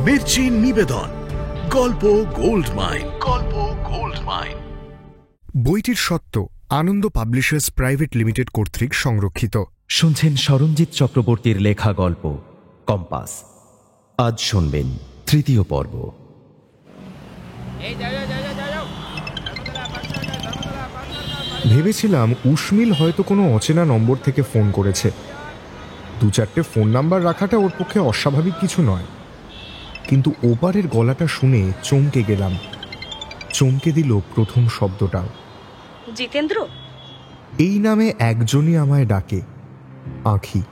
মির্চি নিবেদন গল্প gold mine. গল্প গোল্ড মাইন। বইটির সত্ত্ব আনন্দ পাবলিশার্স প্রাইভেট লিমিটেড কর্তৃক সংরক্ষিত। শুনছেন সরঞ্জিত চক্রবর্তীর লেখা গল্প কম্পাস। আজ শুনবেন তৃতীয় পর্ব। ভেবেছিলাম উসমিল হয়তো কোনো অচেনা নম্বর থেকে ফোন করেছে। 2-4টে ফোন নাম্বার রাখাটা ওর পক্ষে অস্বাভাবিক কিছু নয়, কিন্তু ওপারের গলাটা শুনে চমকে গেলাম। চমকে দিল প্রথম শব্দটাও। জিতেন্দ্র? এই নামে একজনই আমায় ডাকে, আঁখি।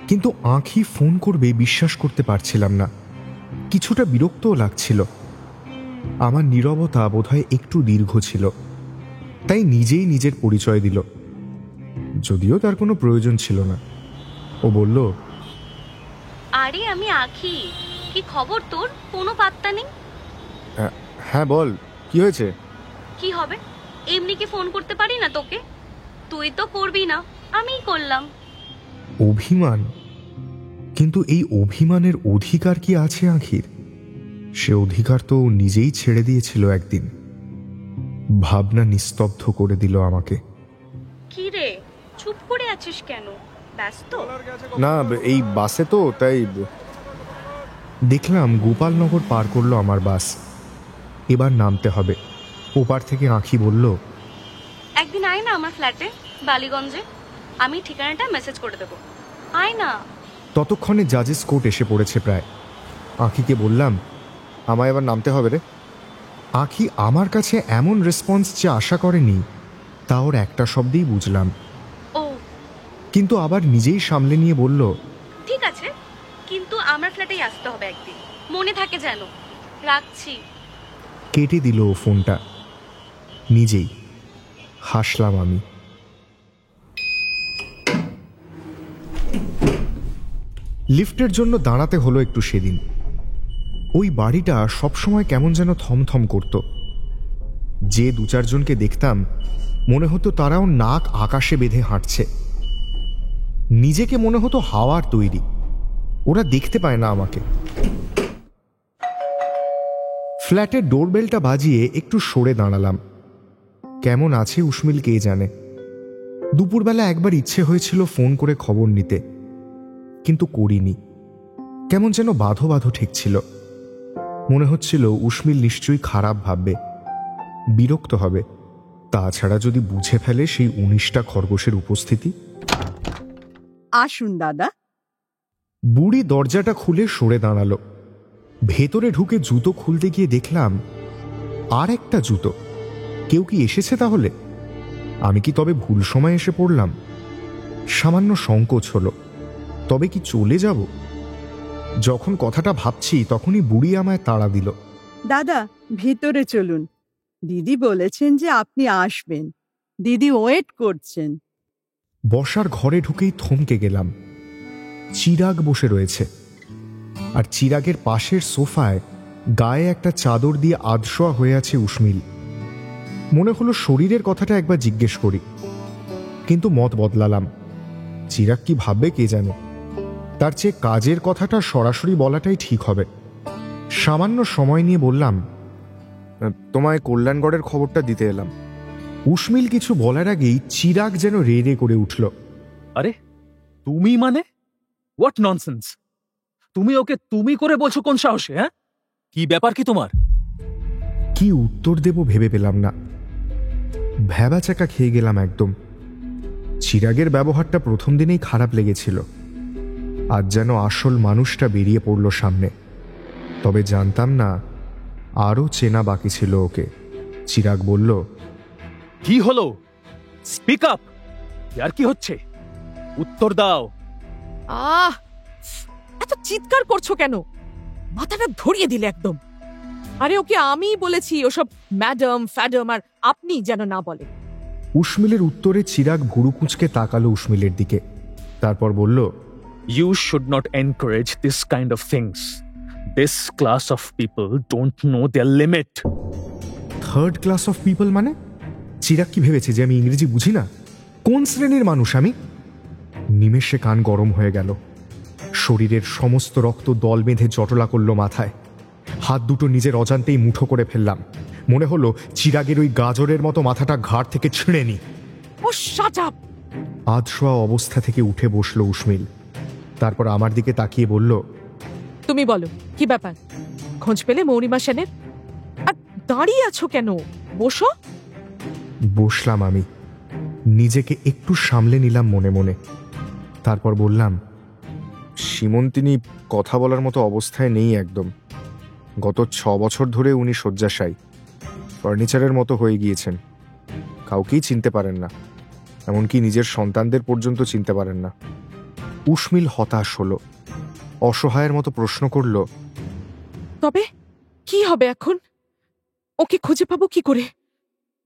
কিন্তু আঁখি ফোন করবে বিশ্বাস করতে পারছিলাম না, কিছুটা বিরক্তও লাগছিল। আমার নীরবতা বোধহয় একটু দীর্ঘ ছিল, তাই নিজেই নিজের পরিচয় দিল, যদিও তার কোনো প্রয়োজন ছিল না। ও বলল, আরে আমি আঁখি, কি খবর তোর? কোনো পাত্তা নেই। হ্যাঁ বল, কি হয়েছে? কি হবে, এমনি কি ফোন করতে পারি না তোকে? তুই তো করবি না, আমিই করলাম। অভিমান? কিন্তু এই অভিমানের অধিকার কি আছে আঁখির? সে অধিকার তো নিজেই ছেড়ে দিয়েছিল একদিন। ভাবনা নিস্তব্ধ করে দিল আমাকে। কি রে, চুপ করে আছিস কেন? ব্যস্ত? না, এই বাসে তো, তাই। দেখলাম গোপালনগর পার করলো আমার বাস। এবার নামতে হবে। ওপার থেকে আঁখি বলল, একদিন আয় না আমার ফ্ল্যাটে বালিগঞ্জে, আমি ঠিকানাটা মেসেজ করে দেবো, আয় না। ততক্ষণে জাজেস কোর্ট এসে পড়েছে প্রায়। আঁখিকে বললাম, আমায় এবার নামতে হবে রে। আঁখি আমার কাছে এমন রেসপন্স যে আশা করেনি, তা ওর একটা শব্দেই বুঝলাম। ও, কিন্তু আবার নিজেই সামলে নিয়ে বলল, ঠিক আছে, কিন্তু আমার ফ্ল্যাটেই আসতে হবে একদিন, মনে থাকে যেন। রাখছি। কেটে দিল ফোনটা। নিজেই হাসলাম আমি। লিফটের জন্য দাঁড়াতে হলো একটু সেদিন। ওই বাড়িটা সবসময় কেমন যেন থমথম করত। যে 2-4 জনকে দেখতাম, মনে হতো তারাও নাক আকাশে বেঁধে হাঁটছে। নিজেকে মনে হতো হাওয়ার তৈরি, ওরা দেখতে পায় না আমাকে। ফ্ল্যাটের ডোরবেলটা বাজিয়ে একটু সরে দাঁড়ালাম। কেমন আছে উসমিল কে জানে। দুপুরবেলা একবার ইচ্ছে হয়েছিল ফোন করে খবর নিতে, কিন্তু করিনি। কেমন যেন বাঁধো বাঁধো ঠেকছিল। মনে হচ্ছিল উসমিল নিশ্চয়ই খারাপ ভাববে, বিরক্ত হবে। তাছাড়া যদি বুঝে ফেলে সেই 19টা খরগোশের উপস্থিতি। আসুন দাদা। বুড়ি দরজাটা খুলে সরে দাঁড়ালো। ভেতরে ঢুকে জুতো খুলতে গিয়ে দেখলাম আর একটা জুতো। কেউ কি এসেছে তাহলে? আমি কি তবে ভুল সময় এসে পড়লাম? সামান্য সংকোচ হলো, তবে কি চলে যাব? যখন কথাটা ভাবছি তখনই বুড়ি আমায় তাড়া দিল। দাদা, ভেতরে চলুন। দিদি বলেছেন যে আপনি আসবেন, দিদি ওয়েট করছেন। বসার ঘরে ঢুকেই থমকে গেলাম। চিরাগ বসে রয়েছে, আর চিরাগের পাশের সোফায় গায়ে একটা চাদর দিয়ে আধশোয়া হয়ে আছে উসমিল। মনে হলো শরীরের কথাটা একবার জিজ্ঞেস করি, কিন্তু মত বদলালাম। চিরাগ কি ভাববে কে জানে। তার চেয়ে কাজের কথাটা সরাসরি বলাটাই ঠিক হবে। সামান্য সময় নিয়ে বললাম, তোমায় কল্যাণগড়ের খবরটা দিতে এলাম। উসমিল কিছু বলার আগেই চিরাগ যেন রে রে করে উঠল। আরে তুমি মানে? What nonsense! তুমি ওকে তুমি করে বলছো কোন সাহসে? হ্যাঁ, কি ব্যাপার কি তোমার? কি উত্তর দেব ভেবে পেলাম না। ভ্যাবাচাকা খেয়ে গেলাম একদম। চিরাগের ব্যবহারটা প্রথম দিনেই খারাপ লেগেছিল, আজ যেন আসল মানুষটা বেরিয়ে পড়ল সামনে। তবে জানতাম না আরও চেনা বাকি ছিল ওকে। চিরাগ বলল, কি হলো? Speak up! আর কি হচ্ছে? উত্তর দাও। এত চিৎকার করছো কেন? মাথাটা ধরিয়ে দিলে একদম। আরে ওকে আমিই বলেছি ওসব ম্যাডাম ফ্যাডাম আর আপনি যেন না বলে। উসমিলের উত্তরে চিরাগ ভুরু কুঁচকে তাকালো উসমিলের দিকে, তারপর বলল, you should not encourage this kind of things. This class of people don't know their limit. Third class of people মানে? চিরাগ কি ভেবেছে যে আমি ইংরেজি বুঝি না? কোন শ্রেণীর মানুষ আমি? নিমেষে কান গরম হয়ে গেল। শরীরের সমস্ত রক্ত দল বেঁধে জটলা করল মাথায়। হাত দুটো নিজের অজান্তেই মুঠো করে ফেললাম। মনে হলো চিরাগের ওই গাজরের মতো মাথাটা ঘাড় থেকে ছিঁড়ে নি। ও শাট আপ! আধশোয়া অবস্থা থেকে উঠে বসলো উর্মিল। তারপর আমার দিকে তাকিয়ে বলল, তুমি বলো কি ব্যাপার? খোঁজ পেলে মৌরিমা সেনের? আর দাঁড়িয়ে আছো কেন? বসো। বসলাম আমি, নিজেকে একটু সামলে নিলাম মনে মনে। তারপর বললাম, সীমন্তিনী কথা বলার মতো অবস্থায় নেই একদম। গত 6 বছর ধরে উনি শয্যাশায়ী, ফার্নিচারের মতো হয়ে গিয়েছেন। কাউকেই চিনতে পারেন না, এমনকি নিজের সন্তানদের পর্যন্ত চিনতে পারেন না। উর্মিল হতাশ হলো, অসহায়ের মতো প্রশ্ন করল, তবে কি হবে এখন? ওকে খুঁজে পাবো কি করে?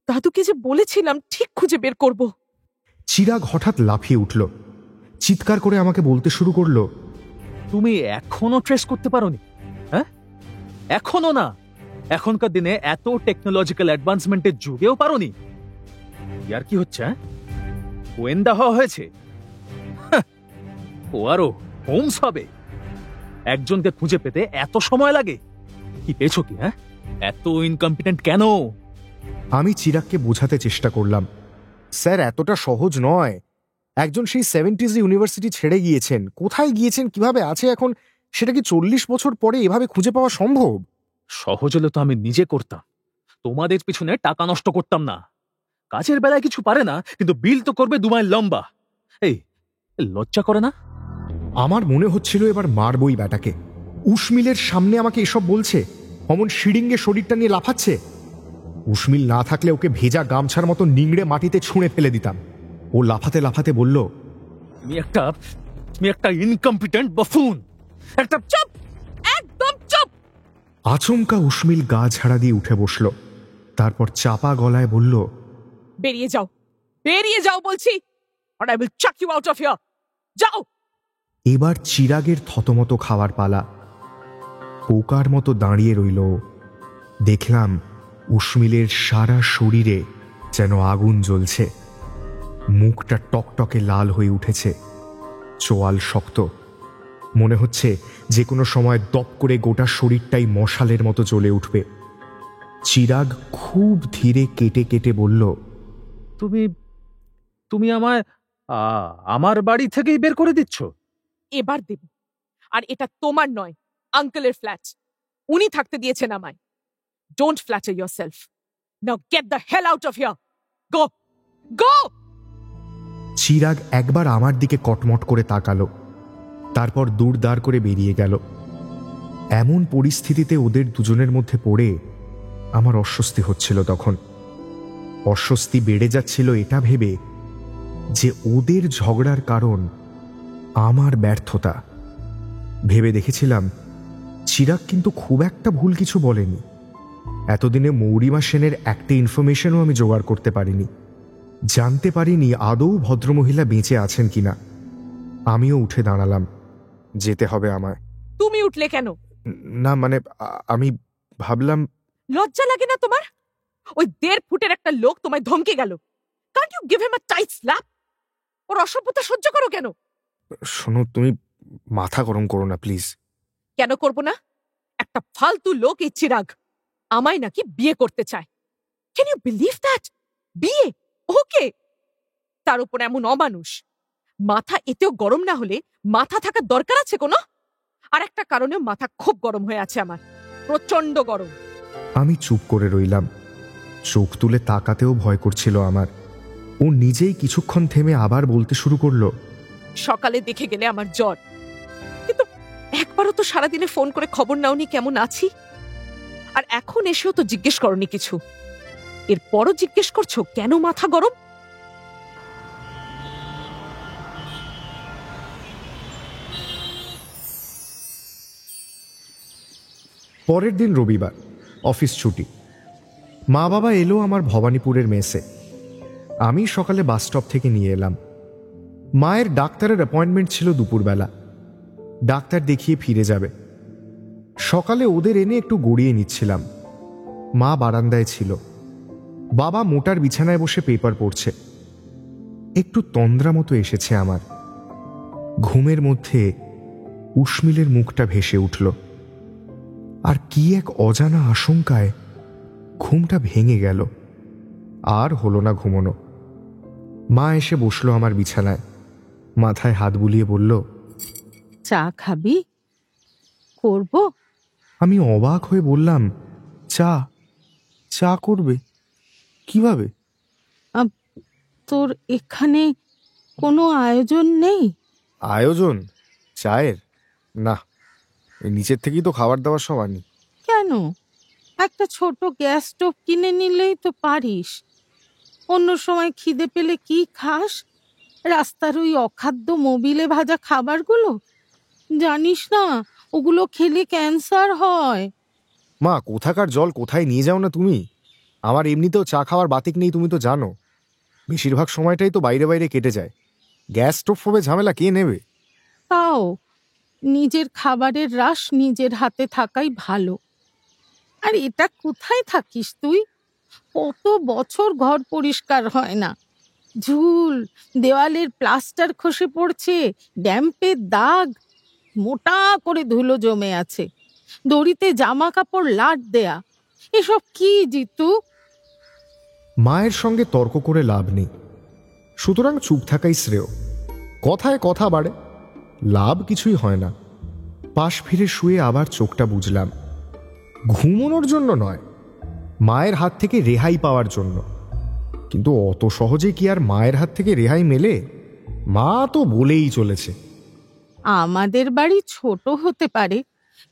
দাদুকে যে বলেছিলাম ঠিক খুঁজে বের করব। চিরাগ হঠাৎ লাফিয়ে উঠল, চিৎকার করে আমাকে বলতে শুরু করলো, তুমি এখনো ট্রেস করতে পারোনি? হ্যাঁ, এখনো না? এখনকার দিনে এত টেকনোলজিক্যাল অ্যাডভান্সমেন্টের যুগেও পারোনি? ইয়ার কি হচ্ছে? গোয়েন্দা হওয়া হয়েছে? ও আরো হোমস হবে? একজনকে খুঁজে পেতে এত সময় লাগে? কি পেয়েছো কি? হ্যাঁ, এত ইনকম্পিটেন্ট কেন? আমি চিরাগকে বোঝাতে চেষ্টা করলাম, স্যার এতটা সহজ নয়। একজন সেই 70s ইউনিভার্সিটি ছেড়ে গিয়েছেন, কোথায় গিয়েছেন, কিভাবে আছে এখন, সেটা কি 40 বছর পরে এভাবে খুঁজে পাওয়া সম্ভব? সহজ হলে তো আমি নিজে করতাম, তোমাদের পিছনে টাকা নষ্ট করতাম না। কাজের বেলায় কিছু পারে না, কিন্তু বিল তো করবে 2 মাইল লম্বা। এই লজ্জা করে না? আমার মনে হচ্ছিল এবার মারবই ব্যাটাকে। উর্মিলের সামনে আমাকে এসব বলছে, অমন শিডিঙ্গে শরীরটা নিয়ে লাফাচ্ছে। উর্মিল না থাকলে ওকে ভেজা গামছার মতো নিংড়ে মাটিতে ছুঁড়ে ফেলে দিতাম। ও লাফাতে লাফাতে বলল, তুমি একটা ইনকম্পিটেন্ট বাফুন, একটা চুপ! একদম চুপ! আচমকা উর্মিল গা ঝাড়া দিয়ে উঠে বসল। তারপর চাপা গলায় বলল, বেরিয়ে যাও, বেরিয়ে যাও বলছি, or I will chuck you out of here. যাও! এবার চিরাগের থতমত খাওয়ার পালা। পোকার মতো দাঁড়িয়ে রইল। দেখলাম উর্মিলের সারা শরীরে যেন আগুন জ্বলছে, মুখটা টকটকে লাল হয়ে উঠেছে, চোয়াল শক্ত। মনে হচ্ছে যে কোনো সময় দপ করে গোটা শরীরটাই মশালের মতো জ্বলে উঠবে। চিরাগ খুব ধীরে কেটে কেটে বলল, তুমি আমায় আমার বাড়ি থেকেই বের করে দিচ্ছ? এবার দেব। আর এটা তোমার নয়, আঙ্কেলের ফ্ল্যাট। উনি থাকতে দিয়েছেন আমায়। Don't platter yourself. Now get the hell out of here. Go! Go! Chirag একবার আমার দিকে কটমট করে তাকালো, তারপর দূর দাঁড় করে বেরিয়ে গেল। এমন পরিস্থিতিতে ওদের দুজনের মধ্যে পড়ে আমার অস্বস্তি হচ্ছিল। তখন অস্বস্তি বেড়ে যাচ্ছিল এটা ভেবে যে ওদের ঝগড়ার কারণ আমার ব্যর্থতা। ভেবে দেখেছিলাম চিরাগ কিন্তু খুব একটা ভুল কিছু বলেনি। এতদিনে মৌরিমা সেনের একটা ইনফরমেশনও আমি জোগাড় করতে পারিনি, জানতে পারিনি আদৌ ভদ্রমহিলা বেঁচে আছেন কিনা। আমিও উঠে দাঁড়ালাম, যেতে হবে আমায়। তুমি উঠলে কেন? না মানে আমি ভাবলাম। লজ্জা লাগে না তোমার? ওই 1.5 ফুটের একটা লোক তোমায় ধমকে গেল। Can't you give him a tight slap? ওর অসভ্যতা সহ্য করো কেন? শোনো, তুমি মাথা গরম করো না প্লিজ। কেন করব না? একটা ফালতু লোক এই চিরাগ আমায় নাকি বিয়ে করতে চায়। Can you believe that? বিয়ে? ওকে! তার উপর এমন অমানুষ। মাথা এতেও গরম না হলে মাথা থাকার দরকার আছে কোনো? আর একটা কারণেও মাথা খুব গরম হয়ে আছে আমার, প্রচন্ড গরম। আমি চুপ করে রইলাম, চোখ তুলে তাকাতেও ভয় করছিল আমার। ও নিজেই কিছুক্ষণ থেমে আবার বলতে শুরু করলো, সকালে দেখে গেলে আমার জ্বর, কিন্তু একবারও তো সারাদিনে ফোন করে খবর নাওনি কেমন আছি। আর এখন এসেও তো জিজ্ঞেস করনি কিছু, এরপরও জিজ্ঞেস করছো কেন মাথা গরম? পরের দিন রবিবার, অফিস ছুটি। মা বাবা এলো আমার ভবানীপুরের মেসে। আমি সকালে বাসস্টপ থেকে নিয়ে এলাম। মায়ের ডাক্তারের অ্যাপয়েন্টমেন্ট ছিল দুপুরবেলা, ডাক্তার দেখিয়ে ফিরে যাবে। সকালে ওদের এনে একটু গড়িয়ে নিচ্ছিলাম। মা বারান্দায় ছিল, বাবা মোটার বিছানায় বসে পেপার পড়ছে। একটু তন্দ্রা মতো এসেছে আমার। ঘুমের মধ্যে উষ্মিলের মুখটা ভেসে উঠল, আর কি এক অজানা আশঙ্কায় ঘুমটা ভেঙে গেল। আর হলো না ঘুমোনো। মা এসে বসলো আমার বিছানায়, মাথায় হাত বুলিয়ে বলল, চা খাবি? করব? আমি অবাক হয়ে বললাম, চা? চা করবে কিভাবে? তোর এখানে কোনো আয়োজন নেই? আয়োজন চায়ের? না, নিচের থেকেই তো খাবার দাবার সব আনি। কেন? একটা ছোট গ্যাস স্টোভ কিনে নিলেই তো পারিস। অন্য সময় খিদে পেলে কি খাস? রাস্তার ওই অখাদ্য মোবিলে ভাজা খাবারগুলো? জানিস না ওগুলো খেলে ক্যান্সার হয়। মা, কোথাকার জল কোথায় নিয়ে যাও না তুমি? আমার এমনিতেও চা খাওয়ার বাতিক নেই, তুমি তো জানো। বেশিরভাগ সময়টাই তো বাইরে বাইরে কেটে যায়। গ্যাস স্টোভ হবে ঝামেলা কে নেবে? তাও নিজের খাবারের রাশ নিজের হাতে থাকাই ভালো। আর এটা কোথায় থাকিস তুই? কত বছর ঘর পরিষ্কার হয় না, ঝুল, দেওয়ালের প্লাস্টার খসে পড়ছে, ড্যাম্পের দাগ, মোটা করে ধুলো জমে আছে, দড়িতে জামা কাপড় লাট দেয়া। এসব কি জিতু? মায়ের সঙ্গে তর্ক করে লাভ নেই, সুতরাং চুপ থাকাই শ্রেয়। কথায় কথা বাড়ে, লাভ কিছুই হয় না। পাশ ফিরে শুয়ে আবার চোখটা বুঝলাম। ঘুমোনোর জন্য নয়, মায়ের হাত থেকে রেহাই পাওয়ার জন্য। কিন্তু অত সহজে কি আর মায়ের হাত থেকে রেহাই মেলে? মা তো বলেই চলেছে। আমাদের বাড়ি ছোট হতে পারে,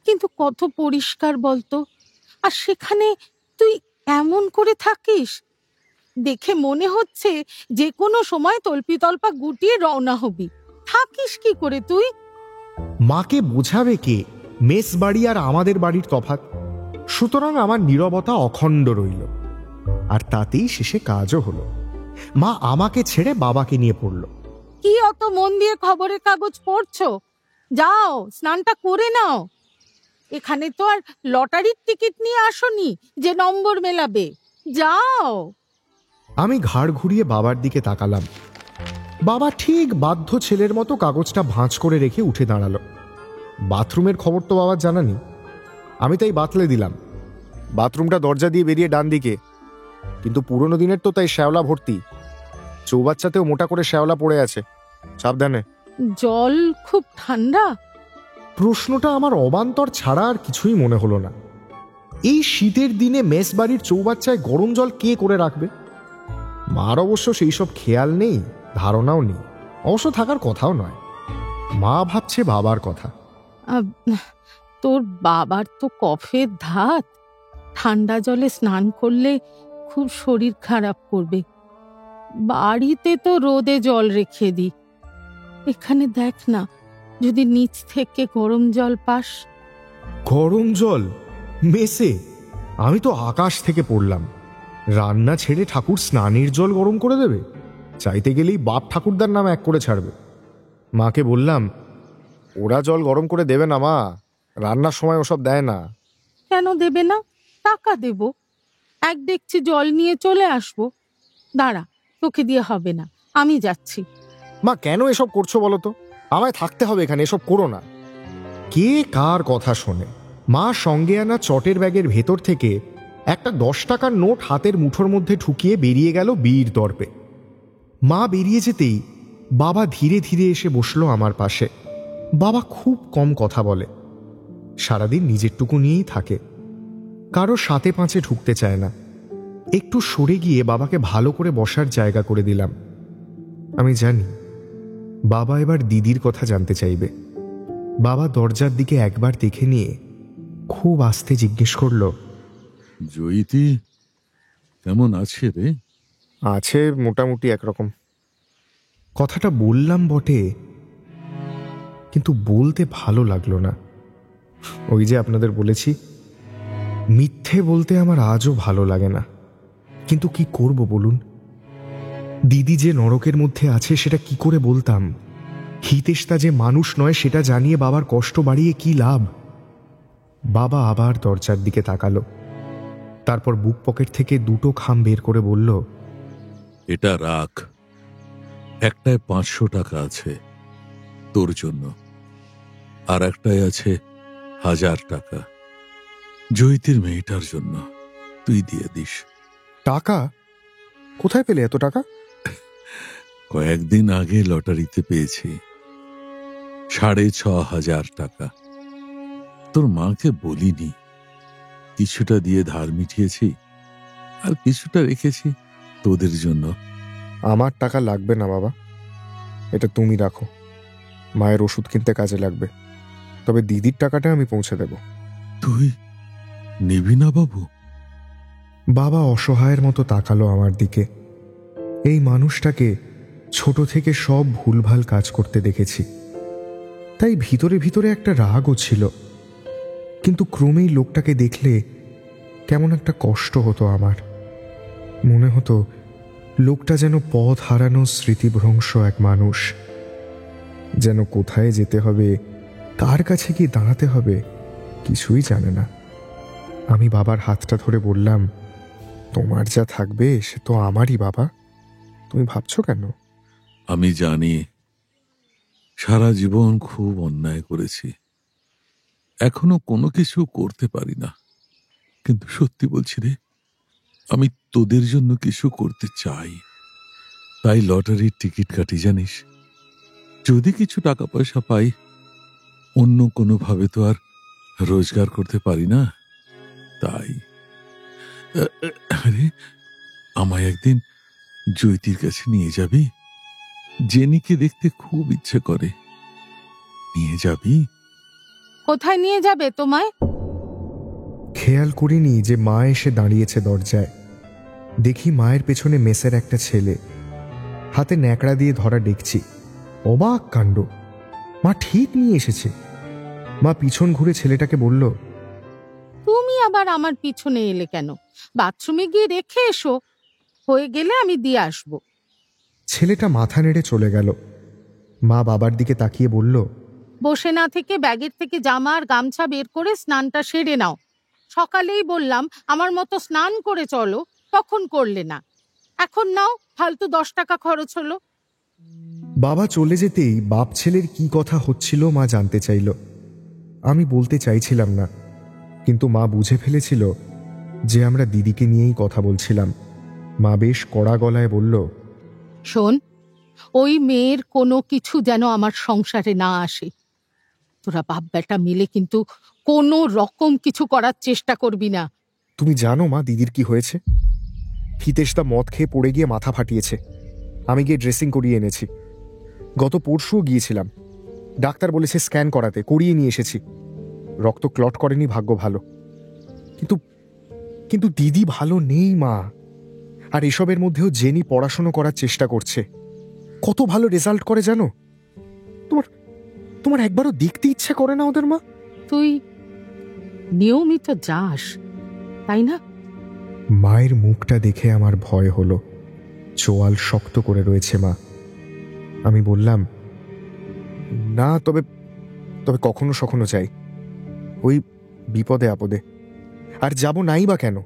কিন্তু কত পরিষ্কার বলতো। আর সেখানে তুই এমন করে থাকিস, দেখে মনে হচ্ছে যে কোনো সময় তল্পিতল্পা গুটিয়ে রওনা হবি। থাকিস কি করে তুই? মাকে বোঝাবে কে মেস বাড়ি আর আমাদের বাড়ির তফাৎ? সুতরাং আমার নীরবতা অখণ্ড রইল, আর তাতেই শেষে কাজও হলো। মা আমাকে ছেড়ে বাবাকে নিয়ে পড়ল। কি অত মন দিয়ে খবরের কাগজ পড়ছো? যাও স্নানটা করে নাও। এখানে তো আর লটারির টিকিট নিয়ে আসোনি যে নম্বর মেলাবে। যাও। আমি ঘাড় ঘুরিয়ে বাবার দিকে তাকালাম। বাবা ঠিক বাধ্য ছেলের মতো কাগজটা ভাঁজ করে রেখে উঠে দাঁড়ালো। বাথরুমের খবর তো বাবার জানা নেই। আমি তাই বাতলে দিলাম, বাথরুমটা দরজা দিয়ে বেরিয়ে ডান দিকে। কিন্তু পুরনো দিনের তো, তাই শ্যাওলা ভর্তি। চৌবাচ্চাতেও মোটা করে শ্যাওলা পড়ে আছে, সাবধানে। জল খুব ঠান্ডা? প্রশ্নটা আমার অবান্তর ছাড়া আর কিছুই মনে হলো না। এই শীতের দিনে মেস বাড়ির চৌবাচ্চায় গরম জল কে করে রাখবে? মার অবশ্য সেই সব খেয়াল নেই, ধারণাও নেই, অবশ্য থাকার কথাও নয়। মা ভাবছে বাবার কথা। তোর বাবার তো কফের ধাত, ঠান্ডা জলে স্নান করলে খুব শরীর খারাপ করবে। বাড়িতে তো রোদে জল রেখে দি, এখানে দেখ না, যদি নিচ থেকে গরম জল পাস। গরম জল মেসে? আমি তো আকাশ থেকে পড়লাম। রান্না ছেড়ে ঠাকুর স্নানের জল গরম করে দেবে? চাইতে গেলেই বাপ ঠাকুরদার নাম এক করে ছাড়বে। মাকে বললাম, ওরা জল গরম করে দেবে না মা, রান্নার সময় ওসব দেয় না। কেন দেবে না? টাকা দেব, এক ডেকচি জল নিয়ে চলে আসবো। দাঁড়া, তোকে দিয়ে হবে না, আমি যাচ্ছি। মা কেন এসব করছো বলো তো? আমায় থাকতে হবে এখানে, এসব করো না। কে কার কথা শোনে? মা সঙ্গে আনা চটের ব্যাগের ভেতর থেকে একটা 10 টাকার নোট হাতের মুঠোর মধ্যে ঠুকিয়ে বেরিয়ে গেল বীর দর্পে। মা বেরিয়ে যেতেই বাবা ধীরে ধীরে এসে বসলো আমার পাশে। বাবা খুব কম কথা বলে, সারাদিন নিজেরটুকু নিয়েই থাকে, কারো সাথে পাঁচে ঢুকতে চায় না। একটু সরে গিয়ে বাবাকে ভালো করে বসার জায়গা করে দিলাম। আমি জানি বাবা এবার দিদির কথা জানতে চাইবে। বাবা দরজার দিকে একবার দেখে নিয়ে খুব আস্তে জিজ্ঞেস করল, জয়িতি কেমন আছে রে? আছে মোটামুটি একরকম। কথাটা বললাম বটে, কিন্তু বলতে ভালো লাগলো না। ওই যে আপনাদের বলেছি, মিথ্যে বলতে আমার আজও ভালো লাগে না। কিন্তু কি করব বলুন? দিদি যে নরকের মধ্যে আছে সেটা কি করে বলতাম? হিতেশটা যে মানুষ নয় সেটা জানিয়ে বাবার কষ্ট বাড়িয়ে কি লাভ? বাবা আবার দরজার দিকে তাকালো, তারপর বুক পকেট থেকে 2টো খাম বের করে বলল, এটা রাখ, একটায় 500 টাকা আছে তোর জন্য। আর একটাই আছে 1000 টাকা, জয়িতের মেয়েটার জন্য। তুই দিয়ে দিস। টাকা? কোথায় পেলে এত টাকা? কয়েকদিন আগে লটারিতে পেয়েছি 6500 টাকা। তোর মাকে বলিনি, কিছুটা দিয়ে ধার মিটিয়েছি, আর কিছুটা রেখেছি তোদের জন্য। আমার টাকা লাগবে না বাবা, এটা তুমি রাখো, মায়ের ওষুধ কিনতে কাজে লাগবে। তবে দিদির টাকাটা আমি পৌঁছে দেব। তুই নিবি না বাবু? বাবা অসহায়ের মতো তাকালো আমার দিকে। এই মানুষটাকে ছোট থেকে সব ভুলভাল কাজ করতে দেখেছি, তাই ভিতরে ভিতরে একটা রাগও ছিল। কিন্তু ক্রমেই লোকটাকে দেখলে কেমন একটা কষ্ট হতো আমার। মনে হতো লোকটা যেন পথ হারানো স্মৃতিভ্রংশ এক মানুষ, যেন কোথায় যেতে হবে, কার কাছে কি দাঁড়াতে হবে কিছুই জানে না। আমি বাবার হাতটা ধরে বললাম, তোমার যা থাকবে সে তো আমারই বাবা, তুমি ভাবছো কেন? আমি জানি সারা জীবন খুব অন্যায় করেছি, এখনো কোনো কিছু করতে পারি না, কিন্তু সত্যি বলছি রে, আমি তোদের জন্য কিছু করতে চাই। তাই লটারির টিকিট কাটি, জানিস? যদি কিছু টাকা পয়সা পাই, অন্য কোনোভাবে তো আর রোজগার করতে পারি না। তাই আরে, আমায় একদিন জয়িতির কাছে নিয়ে যাবি? জেনিকে দেখতে খুব ইচ্ছে করে, নিয়ে যাবি? কোথায় নিয়ে যাবে তোমায়? খেয়াল করিনি যে মা এসে দাঁড়িয়েছে দরজায়। দেখি মায়ের পেছনে মেসের একটা ছেলে, হাতে ন্যাকড়া দিয়ে ধরা ডেকছি। অবাক কাণ্ড, মা ঠিক নিয়ে এসেছে। মা পিছন ঘুরে ছেলেটাকে বলল, তুমি আবার আমার পিছনে এলে কেন? বাথরুমে গিয়ে রেখে এসো, হয়ে গেলে আমি দিয়ে আসবো। ছেলেটা মাথা নেড়ে চলে গেল। মা বাবার দিকে তাকিয়ে বলল, বসে না থেকে ব্যাগের থেকে জামা আর গামছা বের করে স্নানটা সেরে নাও। সকালেই বললাম আমার মতো স্নান করে চলো, তখন করলে না। এখন নাও, ফালতু 10 টাকা খরচ হলো। বাবা চলে যেতেই বাপ ছেলের কি কথা হচ্ছিল মা জানতে চাইল। আমি বলতে চাইছিলাম না, কিন্তু মা বুঝে ফেলেছিল যে আমরা দিদিকে নিয়েই কথা বলছিলাম। মা বেশ কড়া গলায় বলল, শোন, ওই মেয়ের কোনো কিছু যেন আমার সংসারে না আসে। তোরা বাপ বেটা মিলে কিন্তু কোনো রকম কিছু করার চেষ্টা করবি না। তুমি জানো মা দিদির কি হয়েছে? হিতেশদা মদ খেয়ে পড়ে গিয়ে মাথা ফাটিয়েছে। আমি গিয়ে ড্রেসিং করিয়ে এনেছি। গত পরশুও গিয়েছিলাম, ডাক্তার বলেছে স্ক্যান করাতে, করিয়ে নিয়ে এসেছি। রক্ত ক্লট করেনি, ভাগ্য ভালো। কিন্তু কিন্তু দিদি ভালো নেই মা। আর এসবের মধ্যেও জেনি পড়াশুনো করার চেষ্টা করছে, কত ভালো রেজাল্ট করে জানো? তোমার তোমার একবারও দেখতে ইচ্ছে করে না ওদের মা? তুই নিয়মিত যাস, তাই না? মায়ের মুখটা দেখে আমার ভয় হলো। চোয়াল শক্ত করে রয়েছে মা। আমি বললাম, না, তবে তবে কখনো সখনো চাই, ওই বিপদে আপদে। আর যাব নাই বা কেন?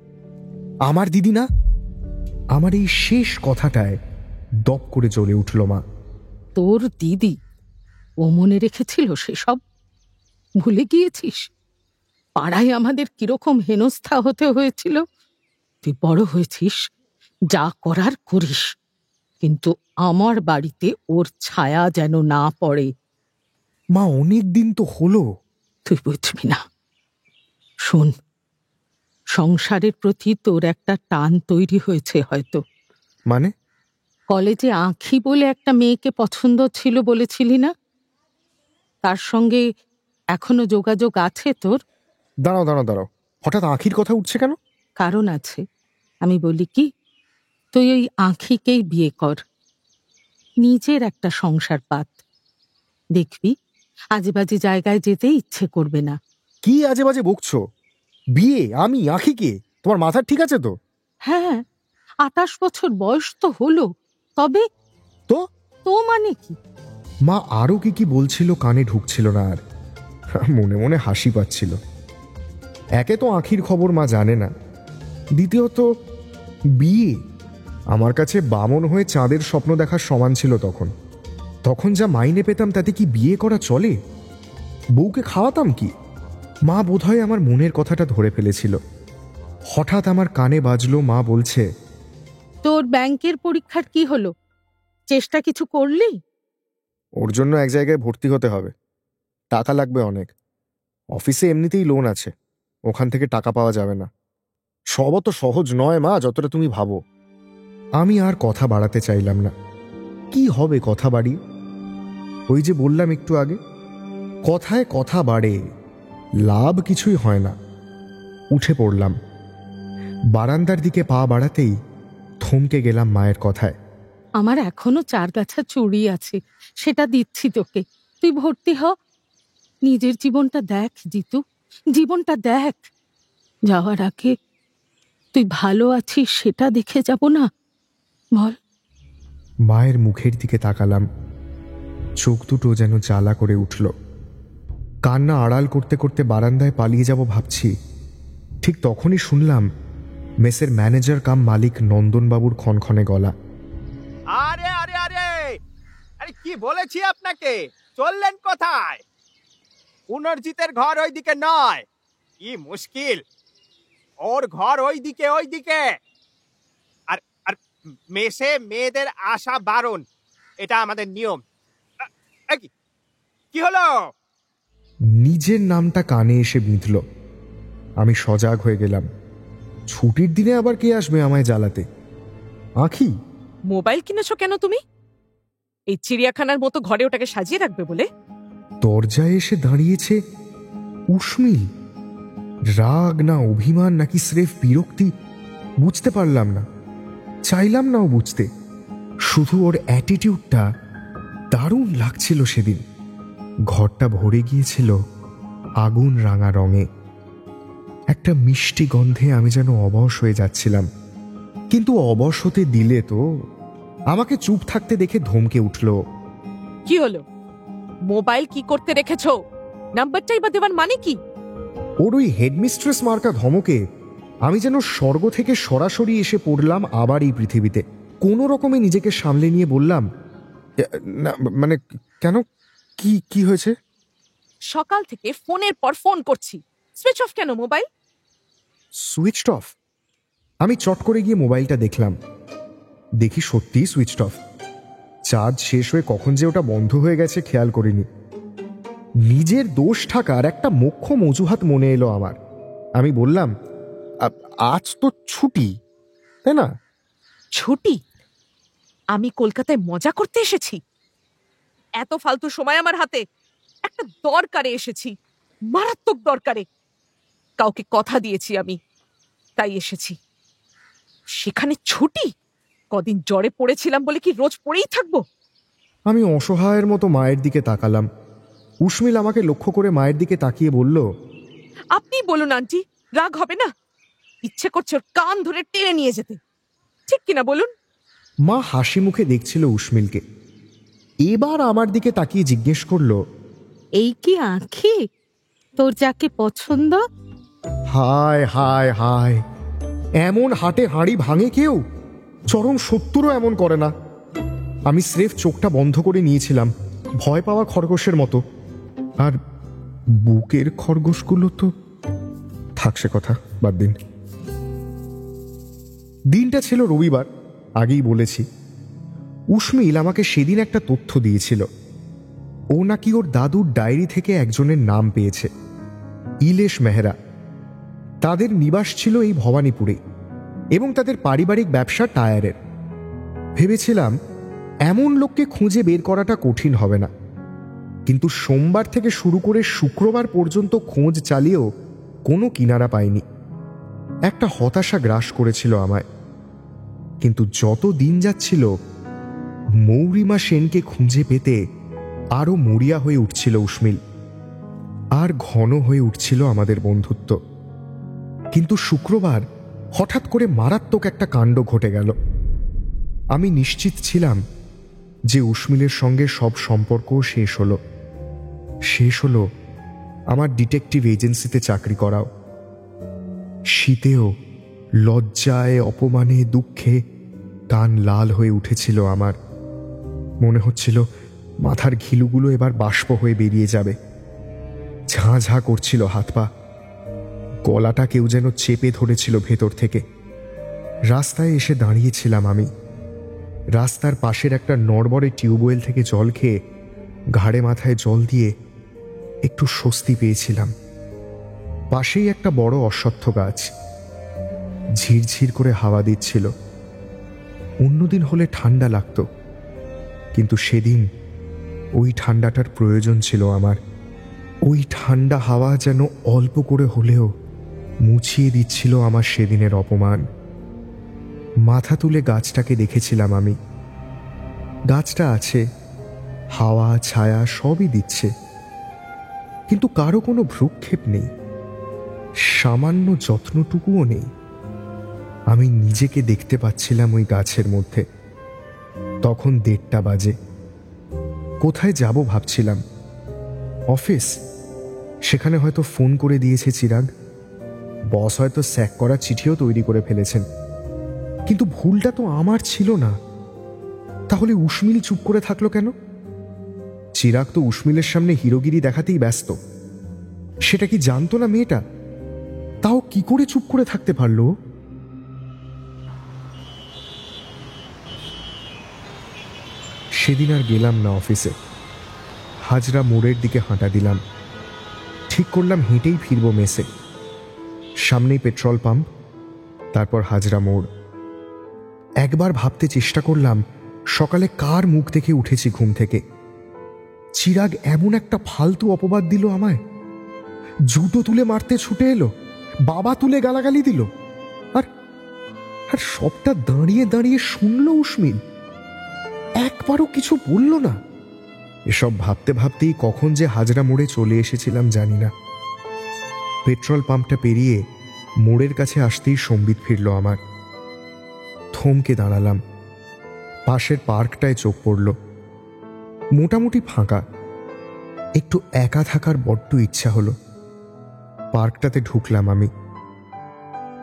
আমার দিদি না? আমার এই শেষ কথাটায় দপ করে জ্বলে উঠল মা। তোর দিদি ও মনে রেখেছিল সেসব? ভুলে গিয়েছিস? পাড়ায় আমাদের কিরকম হেনস্থা হতে হয়েছিল। তুই বড় হয়েছিস, যা করার করিস, কিন্তু আমার বাড়িতে ওর ছায়া যেন না পড়ে। মা অনেক দিন তো হলো। তুই বুঝবি না। শোন, সংসারের প্রতি তোর একটা টান তৈরি হয়েছে হয়তো। মানে? কলেজে আঁখি বলে একটা মেয়েকে পছন্দ ছিল বলেছিলি না? তার সঙ্গে এখনো যোগাযোগ আছে তোর? দাঁড়াও দাঁড়াও দাঁড়াও, হঠাৎ আঁখির কথা উঠছে কেন? কারণ আছে। আমি বলি কি, তুই ওই আঁখিকেই বিয়ে কর, নিজের একটা সংসার পাত। দেখবি আজে বাজে জায়গায় যেতে ইচ্ছে করবে না। কি আজে বাজে বকছো? বিয়ে আমি আঁখিকে? তোমার মাথা ঠিক আছে তো? হ্যাঁ, 28 বছর বয়স তো হলো, তবে তো তো মানে কি? মা আরো কি কি বলছিল কানে ঢুকছিল না আর। মনে মনে হাসি পাচ্ছিল। একে তো আঁখির খবর মা জানে না, দ্বিতীয়ত বিয়ে আমার কাছে বামন হয়ে চাঁদের স্বপ্ন দেখার সমান ছিল। তখন যা মাইনে পেতাম তাতে কি বিয়ে করা চলে? বউকে খাওয়াতাম কি? মা বোধহয় আমার মনের কথাটা ধরে ফেলেছিল। হঠাৎ আমার কানে বাজলো, মা বলছে, তোর ব্যাংকের পরীক্ষার কি হলো? চেষ্টা কিছু করলি? ওর জন্য এক জায়গায় ভর্তি হতে হবে, টাকা লাগবে অনেক। অফিসে এমনিতেই লোন আছে, ওখান থেকে টাকা পাওয়া যাবে না। সব অত সহজ নয় মা, যতটা তুমি ভাবো। আমি আর কথা বাড়াতে চাইলাম না। কি হবে কথা বাড়িয়ে? ওই যে বললাম একটু আগে, কথায় কথা বাড়ে, লাভ কিছুই হয় না। উঠে পড়লাম। বারান্দার দিকে পা বাড়াতেই থমকে গেলাম মায়ের কথায়। আমার এখনো 4 গাছা চুড়ি আছে, সেটা দিচ্ছি তোকে, তুই ভর্তি হ। নিজের জীবনটা দেখ জিতু, জীবনটা দেখ। যাওয়ার আগে তুই ভালো আছিস সেটা দেখে যাব না? বল। মায়ের মুখের দিকে তাকালাম, চোখ দুটো যেন জ্বালা করে উঠল। কান্না আড়াল করতে করতে বারান্দায় পালিয়ে যাব ভাবছি, ঠিক তখনই শুনলাম মেসের ম্যানেজার কাম মালিক নন্দনবাবুর ক্ষণক্ষণে গলা। আরে আরে আরে আরে কি বলেছি আপনাকে, চললেন কোথায়? পুনর্জিতের ঘর ওইদিকে নয়, কি মুশকিল, ওর ঘর ওইদিকে ওইদিকে। আর আর মেসে মেয়েদের আসা বারণ, এটা আমাদের নিয়ম। কি হলো? নিজের নামটা কানে এসে বিঁধল। আমি সজাগ হয়ে গেলাম। ছুটির দিনে আবার কে আসবে আমায় জ্বালাতে? আঁখি। মোবাইল কিনেছো কেন তুমি? এই চিড়িয়াখানার মতো ঘরে ওটাকে সাজিয়ে রাখবে বলে? দরজায় এসে দাঁড়িয়েছে উর্মিল। রাগ না অভিমান নাকি স্রেফ বিরক্তি বুঝতে পারলাম না, চাইলাম নাও বুঝতে। শুধু ওর অ্যাটিটিউডটা দারুণ লাগছিল সেদিন। ঘরটা ভরে গিয়েছিল আগুন রাঙা রঙে। একটা মিষ্টি গন্ধে আমি যেন অবশ হয়ে যাচ্ছিলাম। কিন্তু অবশ হতে দিলে তো। আমাকে চুপ থাকতে দেখে ধমকে উঠল। কি হলো? মোবাইল কি করতে রেখেছো? নাম্বারটাই বা দেওয়ার মানে কি? ওর ওই হেডমিস্ট্রেস মার্কা ধমকে আমি যেন স্বর্গ থেকে সরাসরি এসে পড়লাম আবার এই পৃথিবীতে। কোনো রকমে নিজেকে সামলে নিয়ে বললাম, না মানে কেন, কি কি হয়েছে? সকাল থেকে ফোনের পর ফোন করছি, সুইচ অফ কেন মোবাইল? Switched off? আমি চট করে গিয়ে মোবাইলটা দেখলাম। দেখি সত্যিই সুইচড অফ। চার্জ শেষ হয়ে কখন যে ওটা বন্ধ হয়ে গেছে খেয়াল করিনি। নিজের দোষ থাকার একটা মোক্ষম অজুহাত মনে এলো আমার। আমি বললাম, আজ তো ছুটি, তাই না? ছুটি? আমি কলকাতায় মজা করতে এসেছি? এত ফালতু সময় আমার হাতে? একটা দরকারে এসেছি, মারাত্মক দরকারে। কাউকে কথা দিয়েছি আমি, তাই এসেছি। সেখানে ছুটি? কদিন জ্বরে পড়েছিলাম বলে কি রোজ পড়েই থাকবো? আমি অসহায়ের মতো মায়ের দিকে তাকালাম। উর্মিল আমাকে লক্ষ্য করে মায়ের দিকে তাকিয়ে বলল, আপনি বলুন আন্টি, রাগ হবে না? ইচ্ছে করছে ওর কান ধরে টেনে নিয়ে যেতে, ঠিক কিনা বলুন? মা হাসি মুখে দেখছিল উর্মিলকে। এবার আমার দিকে তাকিয়ে জিজ্ঞেস করলো, এই কি আঁখি, তোর যাকে পছন্দ? হায় হায় হায়, এমন হাটে হাঁড়ি ভাঙে কেউ? চরম 70ও এমন করে না। আমি স্রেফ চোখটা বন্ধ করে নিয়েছিলাম, ভয় পাওয়া খরগোশের মতো। আর বুকের খরগোশগুলো তো থাকছে, কথা বাদ দিন। দিনটা ছিল রবিবার, আগেই বলেছি। উর্মিল আমাকে সেদিন একটা তথ্য দিয়েছিল। ও নাকি ওর দাদুর ডায়েরি থেকে একজনের নাম পেয়েছে, ইলেশ মেহরা। তাদের নিবাস ছিল এই ভবানীপুরে এবং তাদের পারিবারিক ব্যবসা টায়ারের। ভেবেছিলাম এমন লোককে খুঁজে বের করাটা কঠিন হবে না, কিন্তু সোমবার থেকে শুরু করে শুক্রবার পর্যন্ত খোঁজ চালিয়েও কোনো কিনারা পাইনি। একটা হতাশা গ্রাস করেছিল আমায়। কিন্তু যত দিন যাচ্ছিল মৌরিমা সেনকে খুঁজে পেতে আরো মরিয়া হয়ে উঠছিল উর্মিল, আর ঘন হয়ে উঠছিল আমাদের বন্ধুত্ব। কিন্তু শুক্রবার হঠাৎ করে মারাত্মক একটা কাণ্ড ঘটে গেল। আমি নিশ্চিত ছিলাম যে উর্মিলের সঙ্গে সব সম্পর্ক শেষ হলো। শেষ হলো আমার ডিটেকটিভ এজেন্সিতে চাকরি করাও। শীতেও লজ্জায়, অপমানে, দুঃখে কান লাল হয়ে উঠেছিল আমার। মনে হচ্ছিল মাথার ঘিলুগুলো এবার বাষ্প হয়ে বেরিয়ে যাবে। ঝাঁ ঝাঁ করছিল হাত পা, গলাটা কেউ যেন চেপে ধরেছিল ভেতর থেকে। রাস্তায় এসে দাঁড়িয়েছিলাম আমি। রাস্তার পাশের একটা নড়বড়ে টিউবওয়েল থেকে জল খেয়ে ঘাড়ে মাথায় জল দিয়ে একটু স্বস্তি পেয়েছিলাম। পাশেই একটা বড় অশ্বত্থ গাছ, ঝিরঝির করে হাওয়া দিচ্ছিল। অন্যদিন হলে ঠান্ডা লাগতো, কিন্তু সেদিন ওই ঠান্ডাটার প্রয়োজন ছিল আমার। ওই ঠান্ডা হাওয়া যেন অল্প করে হলেও মুছিয়ে দিচ্ছিল আমার সেদিনের অপমান। মাথা তুলে গাছটাকে দেখেছিলাম আমি। গাছটা আছে, হাওয়া ছায়া সবই দিচ্ছে, কিন্তু কারো কোনো ভ্রুক্ষেপ নেই, সামান্য যত্নটুকুও নেই। আমি নিজেকে দেখতে পাচ্ছিলাম ওই গাছের মধ্যে। তখন 1:30 বাজে। কোথায় যাব ভাবছিলাম। অফিস, সেখানে হয়তো ফোন করে দিয়েছে চিরাগ। বস হয়তো স্যাক করার চিঠিও তৈরি করে ফেলেছেন। কিন্তু ভুলটা তো আমার ছিল না। তাহলে উসমিল চুপ করে থাকলো কেন? চিরাগ তো উসমিলের সামনে হিরোগিরি দেখাতেই ব্যস্ত। সেটা কি জানতো না মেয়েটা? তাও কি করে চুপ করে থাকতে পারলো? সেদিন আর গেলাম না অফিসে। হাজরা মোড়ের দিকে হাঁটা দিলাম। ঠিক করলাম হেঁটেই ফিরবো মেসে। সামনেই পেট্রোল পাম্প, তারপর হাজরা মোড়। একবার ভাবতে চেষ্টা করলাম সকালে কার মুখ দেখে উঠেছি ঘুম থেকে। চিরাগ এমন একটা ফালতু অপবাদ দিল আমায়। জুতো তুলে মারতে ছুটে এলো, বাবা তুলে গালাগালি দিল, আর আর সবটা দাঁড়িয়ে দাঁড়িয়ে শুনলো উসমিল। একবারও কিছু বলল না। এসব ভাবতে ভাবতেই কখন যে হাজরা মোড়ে চলে এসেছিলাম জানি না। পেট্রোল পাম্পটা পেরিয়ে মোড়ের কাছে আসতেই সম্বিত ফিরল আমার। থমকে দাঁড়ালাম। পাশের পার্কটায় চোখ পড়ল। মোটামুটি ফাঁকা। একটু একা থাকার বড্ড ইচ্ছা হলো। পার্কটাতে ঢুকলাম আমি।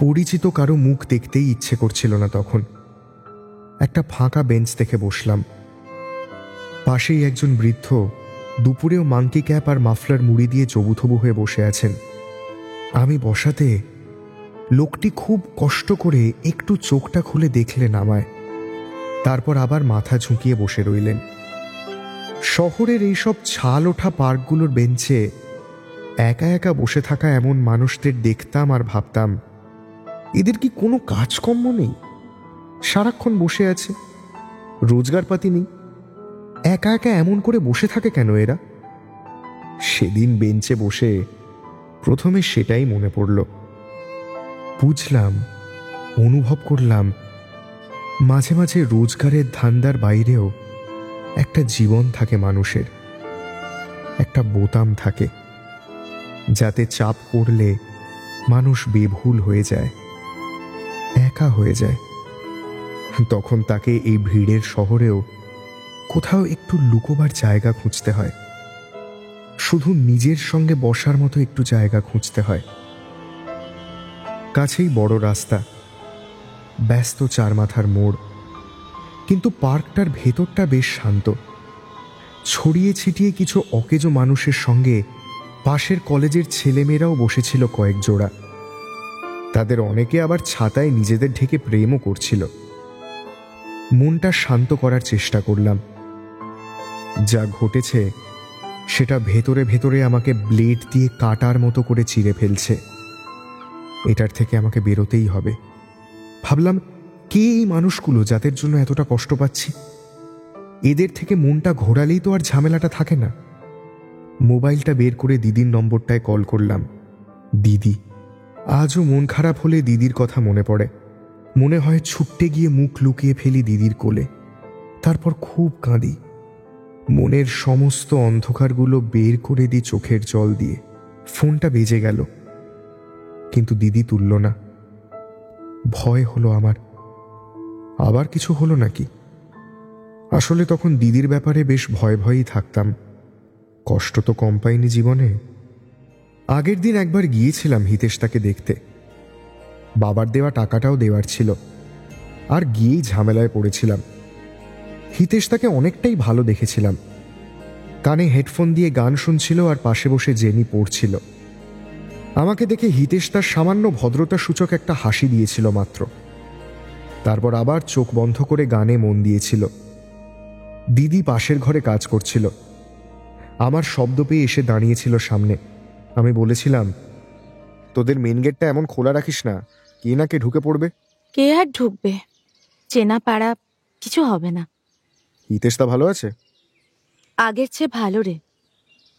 পরিচিত কারো মুখ দেখতেই ইচ্ছে করছিল না তখন। একটা ফাঁকা বেঞ্চ থেকে বসলাম। পাশেই একজন বৃদ্ধ দুপুরেও মাংকি ক্যাপ আর মাফলার মুড়ি দিয়ে চবুথবু হয়ে বসে আছেন। আমি বসাতে লোকটি খুব কষ্ট করে একটু চোখটা খুলে দেখলেন আমায়, তারপর আবার মাথা ঝুঁকিয়ে বসে রইলেন। শহরের এইসব ছাল ওঠা পার্কগুলোর বেঞ্চে একা একা বসে থাকা এমন মানুষদের দেখতাম আর ভাবতাম, এদের কি কোনো কাজকর্ম নেই? সারাক্ষণ বসে আছে, রোজগারপাতি নেই, একা একা এমন করে বসে থাকে কেন এরা? সেদিন বেঞ্চে বসে প্রথমে সেটাই মনে পড়ল। বুঝলাম, অনুভব করলাম, মাঝে মাঝে রোজগারের ধান্দার বাইরেও একটা জীবন থাকে মানুষের, একটা বোতাম থাকে, যাতে চাপ পড়লে মানুষ বেভুল হয়ে যায়, একা হয়ে যায়। তখন তাকে এই ভিড়ের শহরেও কোথাও একটু লুকোবার জায়গা খুঁজতে হয়, শুধু নিজের সঙ্গে বসার মতো একটু জায়গা খুঁজতে হয়। কাছেই বড় রাস্তা, ব্যস্ত চার মাথার মোড়, কিন্তু পার্কটার ভেতরটা বেশ শান্ত। ছড়িয়ে ছিটিয়ে কিছু অকেজো মানুষের সঙ্গে পাশের কলেজের ছেলেমেয়েরাও বসেছিল কয়েক জোড়া। তাদের অনেকে আবার ছাতায় নিজেদের ঢেকে প্রেমও করছিল। মনটা শান্ত করার চেষ্টা করলাম। যা ঘটেছে সেটা ভেতরে ভেতরে আমাকে ব্লেড দিয়ে কাটার মতো করে চিরে ফেলছে। এটার থেকে আমাকে বেরোতেই হবে। ভাবলাম, কে এই মানুষগুলো যাদের জন্য এতটা কষ্ট পাচ্ছি? এদের থেকে মনটা ঘোরালেই তো আর ঝামেলাটা থাকে না। মোবাইলটা বের করে দিদির নম্বরটায় কল করলাম। দিদি। আজও মন খারাপ হলে দিদির কথা মনে পড়ে। মনে হয় ছুটতে গিয়ে মুখ লুকিয়ে ফেলি দিদির কোলে, তারপর খুব কাঁদি। মনের সমস্ত অন্ধকারগুলো বের করে দিই চোখের জল দিয়ে। ফোনটা বেজে গেল, কিন্তু দিদি তুলল না। ভয় হলো আমার, আবার কিছু হলো নাকি। আসলে তখন দিদির ব্যাপারে বেশ ভয় ভয়ই থাকতাম। কষ্ট তো কম পাইনি জীবনে। আগের দিন একবার গিয়েছিলাম হিতেশটাকে দেখতে। বাবার দেওয়া টাকাটাও দেওয়ার ছিল, আর গিয়েই ঝামেলায় পড়েছিলাম। হিতেশ তাকে অনেকটাই ভালো দেখেছিলাম। কানে হেডফোন দিয়ে গান শুনছিল আর পাশে বসে জেনি পড়ছিল। আমাকে দেখে হিতেশ তার সামান্য ভদ্রতা সূচক একটা হাসি দিয়েছিল মাত্র, তারপর আবার চোখ বন্ধ করে গানে মন দিয়েছিল। দিদি পাশের ঘরে কাজ করছিল, আমার শব্দ পেয়ে এসে দাঁড়িয়েছিল সামনে। আমি বলেছিলাম, তোদের মেন গেটটা এমন খোলা রাখিস না, কে না কে ঢুকে পড়বে। কে আর ঢুকবে, চেনা পাড়া, কিছু হবে না। হিতেশটা ভালো আছে? আগের চেয়ে ভালো রে,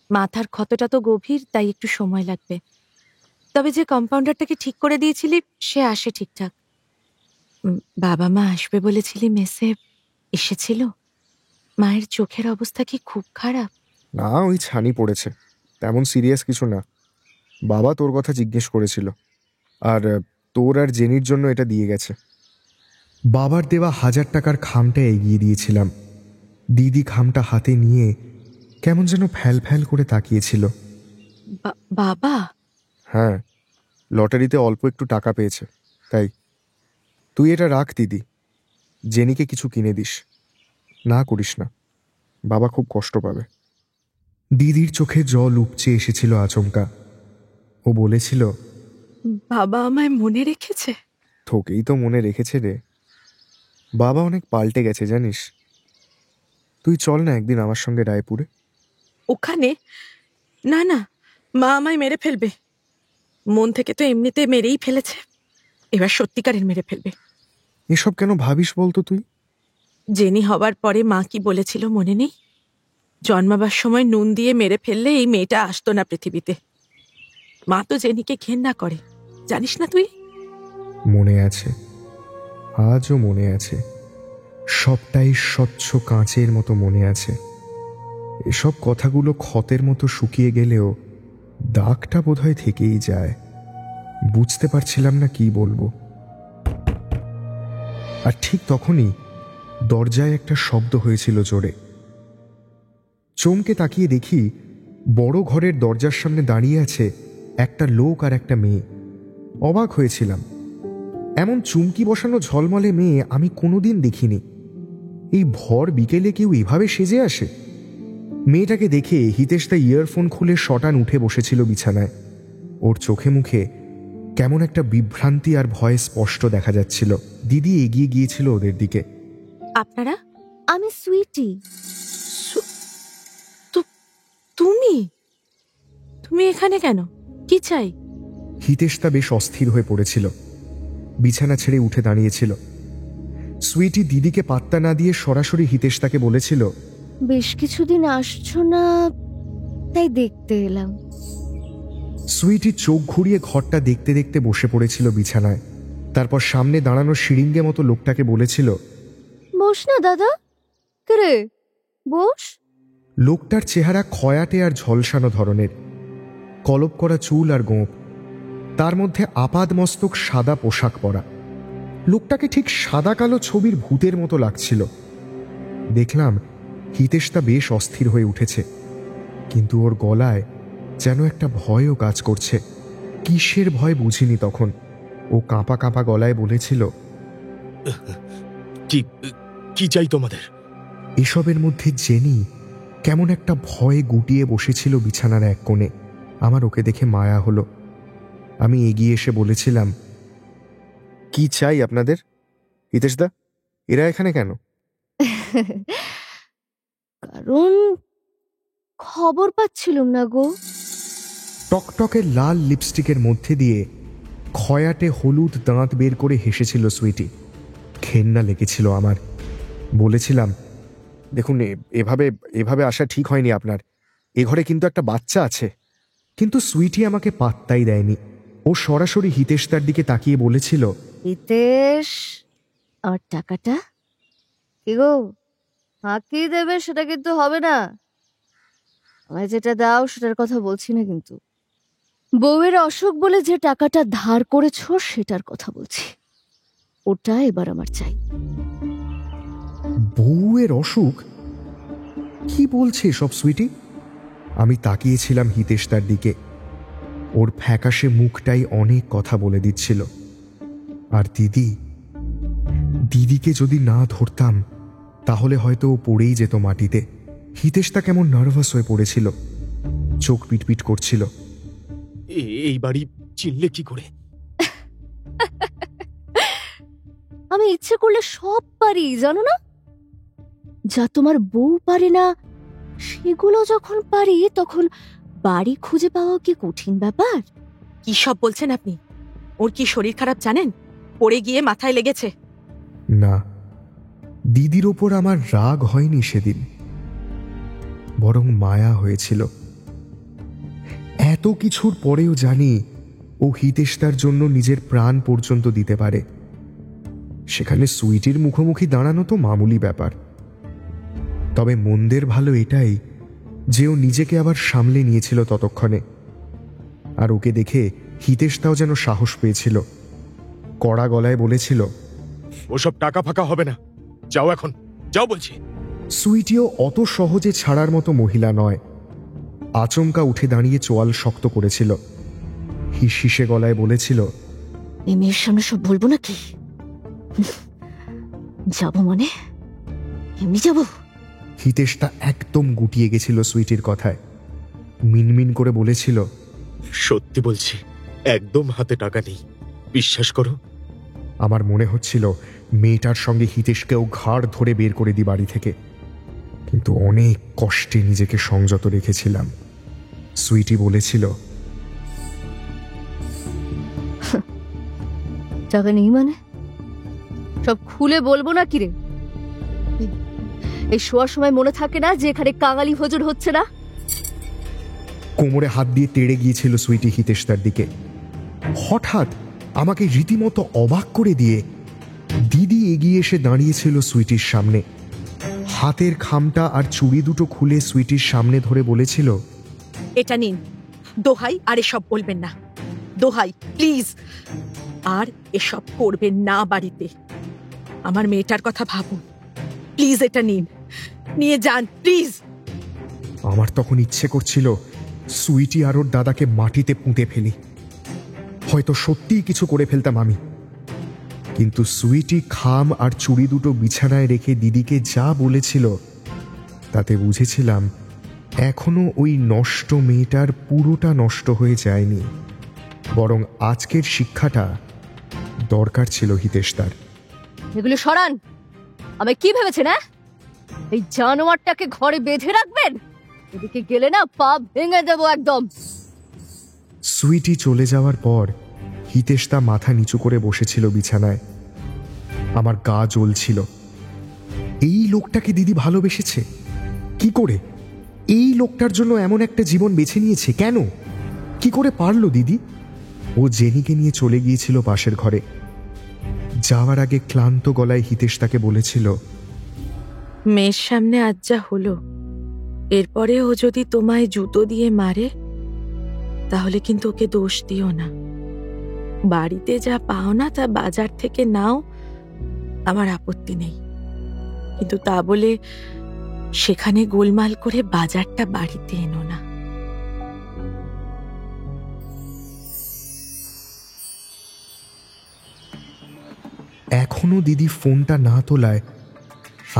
মাথার ক্ষতটা তো গভীর, তাই একটু সময় লাগবে। তবে যে কম্পাউন্ডারটাকে ঠিক করে দিয়েছিলি সে আসে ঠিকঠাক। বাবা মা আসবে বলেছিলি, মেসে এসেছিল? মায়ের চোখের অবস্থা কি খুব খারাপ? না, ওই ছানি পড়েছে, তেমন সিরিয়াস কিছু না। বাবা তোর কথা জিজ্ঞেস করেছিল, আর তোর আর জেনির জন্য এটা দিয়ে গেছে। বাবার দেওয়া 1000 টাকার খামটা এগিয়ে দিয়েছিলাম। দিদি খামটা হাতে নিয়ে কেমন যেন ফ্যাল ফ্যাল করে তাকিয়েছিল। বাবা? হ্যাঁ, লটারিতে অল্প একটু টাকা পেয়েছে, তাই। তুই এটা রাখ দিদি, জেনিকে কিছু কিনে দিস। না করিস না, বাবা খুব কষ্ট পাবে। দিদির চোখে জল উপচে এসেছিল আচমকা। ও বলেছিল, বাবা আমায় মনে রেখেছে। তোকেই তো মনে রেখেছে রে। বাবা অনেক পাল্টে গেছে জানিস। তুই চল না একদিন আমার সঙ্গে রায়পুরে। ওখানে? না না, মা আমায় মেরে ফেলবে। মন থেকে তো এমনিতে মেরেই ফেলেছে, এবার সত্যিকারের মেরে ফেলবে। এসব কেন ভাবিস বলতো তুই? জেনি হবার পরে মা কি বলেছিল মনে নেই? জন্মাবার সময় নুন দিয়ে মেরে ফেললে এই মেয়েটা আসতো না পৃথিবীতে। মা তো জেনিকে ঘেন্না করে, জানিস না তুই? মনে আছে, আজও মনে আছে, সবটাই স্বচ্ছ কাঁচের মতো মনে আছে। এসব কথাগুলো ক্ষতের মতো শুকিয়ে গেলেও দাগটা বোধহয় থেকেই যায়। বুঝতে পারছিলাম না কি বলবো। আর ঠিক তখনই দরজায় একটা শব্দ হয়েছিল জোরে। চমকে তাকিয়ে দেখি বড় ঘরের দরজার সামনে দাঁড়িয়ে আছে একটা লোক আর একটা মেয়ে। অবাক হয়েছিলাম, এমন চুমকি বসানো ঝলমলে মেয়ে আমি কোনোদিন দেখিনি। এই ভর বিকেলে কেউ এভাবে সেজে আসে? মেয়েটাকে দেখে হিতেশ তাই ইয়ারফোন খুলে শটান উঠে বসেছিল বিছানায়। ওর চোখে মুখে কেমন একটা বিভ্রান্তি আর ভয় স্পষ্ট দেখা যাচ্ছিল। দিদি এগিয়ে গিয়েছিল ওদের দিকে। আপনারা? আমি সুইটি। তুমি তুমি এখানে কেন? কি চাই? হিতেশ তা বেশ অস্থির হয়ে পড়েছিল, বিছানা ছেড়ে উঠে দাঁড়িয়েছিল। সুইটি দিদিকে পাত্তা না দিয়ে সরাসরি হিতেশ তাকে বলেছিল, বেশ কিছুদিন আসছো না, তাই দেখতে এলাম। সুইটি চোখ ঘুরিয়ে ঘরটা দেখতে দেখতে বসে পড়েছিল বিছানায়। তারপর সামনে দাঁড়ানো শিরিঙ্গে মতো লোকটাকে বলেছিল, বস না দাদা। কে বস। লোকটার চেহারা খয়াটে আর ঝলসানো ধরনের, কলপ করা চুল আর গোঁপ, তার মধ্যে আপাদ মস্তক সাদা পোশাক পরা। লোকটাকে ঠিক সাদা কালো ছবির ভূতের মতো লাগছিল। দেখলাম হিতেশ তা বেশ অস্থির হয়ে উঠেছে, কিন্তু ওর গলায় যেন একটা ভয়ও কাজ করছে। কিসের ভয় বুঝিনি তখন। ও কাঁপা কাঁপা গলায় বলেছিল, কি চাই তোমাদের? এসবের মধ্যে জেনি কেমন একটা ভয়ে গুটিয়ে বসেছিল বিছানার এক কোণে। আমার ওকে দেখে মায়া হলো। আমি এগিয়ে এসে বলেছিলাম, কি চাই আপনাদের? হিতেশদা, এরা এখানে কেন? কারণ খবর পাচ্ছিলাম না গো। টকটকের লাল লিপস্টিকের মধ্যে দিয়ে খয়াটে হলুদ দাঁত বের করে হেসেছিল সুইটি। ঘেন্না লেগেছিল আমার। বলেছিলাম, দেখুন, এভাবে এভাবে আসা ঠিক হয়নি আপনার। এ ঘরে কিন্তু একটা বাচ্চা আছে। কিন্তু সুইটি আমাকে পাত্তাই দেয়নি। ও সরাসরি হিতেশ তার দিকে তাকিয়ে বলেছিল, হিতেশ, আমার টাকাটা কি গো, ফাঁকি দেবে সেটা কিন্তু হবে না। আমায় যেটা দাও সেটার কথা বলছি না, কিন্তু বউয়ের অসুখ বলে যে টাকাটা ধার করেছো সেটার কথা বলছি। ওটা এবার আমার চাই। বউয়ের অসুখ? কি বলছে সব সুইটি? আমি তাকিয়েছিলাম হিতেশ তার দিকে। ওর ফ্যাকাশে মুখটাই অনেক কথা বলে দিচ্ছিল। আর দিদিকে যদি না ধরতাম তাহলে হয়তো ও পড়েই যেত মাটিতে। হিতেশটা কেমন নার্ভাস হয়ে পড়েছিল, চোখ পিটপিট করছিল। এই বাড়ি চিনলে কি করে? আমি ইচ্ছে করলে সব পারি, জানো না? যা তোমার বউ পারে না সেগুলো যখন পারি, তখন বাড়ি খুঁজে পাওয়া কি কঠিন ব্যাপার? কি সব বলছেন আপনি? ওর কি শরীর খারাপ জানেন? পড়ে গিয়ে মাথায় লেগেছে। না, দিদির ওপর আমার রাগ হয়নি সেদিন, বরং মায়া হয়েছিল। এত কিছুর পরেও জানি ও হিতেশটার জন্য নিজের প্রাণ পর্যন্ত দিতে পারে। সেখানে সুইটির মুখোমুখি দাঁড়ানো তো মামুলি ব্যাপার। তবে মন্দের ভালো এটাই যে ও নিজেকে আবার সামলে নিয়েছিল ততক্ষণে। আর ওকে দেখে হিতেশটাও যেন সাহস পেয়েছিল, কড়া গলায় বলেছিল, ওসব টাকা ফাঁকা হবে না, যাও এখন, যাও বলছি। সুইটিও অত সহজে ছাড়ার মতো মহিলা নয়। আচমকা উঠে দাঁড়িয়ে চোয়াল শক্ত করেছিল, হিসহিসে গলায় বলেছিল, এই মেয়ের সামনে সব বলবো নাকি? যাবো মানে এমনি যাবো? হিতেশটা একদম গুটিয়ে গেছিল সুইটির কথায়, মিনমিন করে বলেছিল, সত্যি বলছি, একদম হাতে টাকা নেই, বিশ্বাস করো। আমার মনে হচ্ছিল মেয়েটার সঙ্গে হিতেশকেও ঘাড় ধরে বের করে দিই বাড়ি থেকে, কিন্তু অনেক কষ্টে নিজেকে সংযত রেখেছিলাম। সুইটি বলেছিল, টাকা নেই মানে? সব খুলে বলবো না কি রে? এই শোয়ার সময় মনে থাকে না যে এখানে কাঙালি ভোজন হচ্ছে না? কোমরে হাত দিয়ে তেড়ে গিয়েছিল সুইটি হিতেশদার দিকে। হঠাৎ আমাকে রীতিমতো অবাক করে দিয়ে দিদি এগিয়ে এসে দাঁড়িয়েছিল সুইটির সামনে। হাতের খামটা আর চুড়ি দুটো খুলে সুইটির সামনে ধরে বলেছিল, এটা নিন, দোহাই আর এসব বলবেন না, দোহাই প্লিজ, আর এসব করবেন না বাড়িতে। আমার মেয়েটার কথা ভাবুন, প্লিজ এটা নিন, নিয়ে যান প্লিজ। আমার তখন ইচ্ছে করছিল সুইটি আর ওর দাদাকে মাটিতে পুঁতে ফেলি, হয়তো সত্যিই কিছু করে ফেলতাম আমি। কিন্তু সুইটি খাম আর চুড়ি দুটো বিছানায় রেখে দিদিকে যা বলেছিল তাতে বুঝেছিলাম এখনো ওই নষ্ট মেয়েটার পুরোটা নষ্ট হয়ে যায়নি, বরং আজকের শিক্ষাটা দরকার ছিল হিতেশদার। এগুলো সরান। আমি কি ভেবেছেন? এই জানোয়ারটাকে ঘরে বেঁধে রাখবেন? এদিকে গেলে না পা ভেঙে দেবো একদম। সুইটি চলে যাওয়ার পর হিতেশদা মাথা নিচু করে বসেছিল বিছানায়। আমার গা জ্বলছিল। এই লোকটাকে দিদি ভালোবেসেছে কি করে? এই লোকটার জন্য এমন একটা জীবন বেছে নিয়েছে কেন? কি করে পারলো দিদি? ও জেনিকে নিয়ে চলে গিয়েছিল পাশের ঘরে। যাওয়ার আগে ক্লান্ত গলায় হিতেশদাকে বলেছিল, মেয়ের সামনে আজ যা হলো, এরপরে ও যদি তোমায় জুতো দিয়ে মারে তাহলে কিন্তু ওকে দোষ দিও না। বাড়িতে যা পাও না তা বাজার থেকে নাও, আমার আপত্তি নেই, কিন্তু তা বলে সেখানে গোলমাল করে বাজারটা বাড়িতে এনো না। এখনো দিদি ফোনটা না তোলায়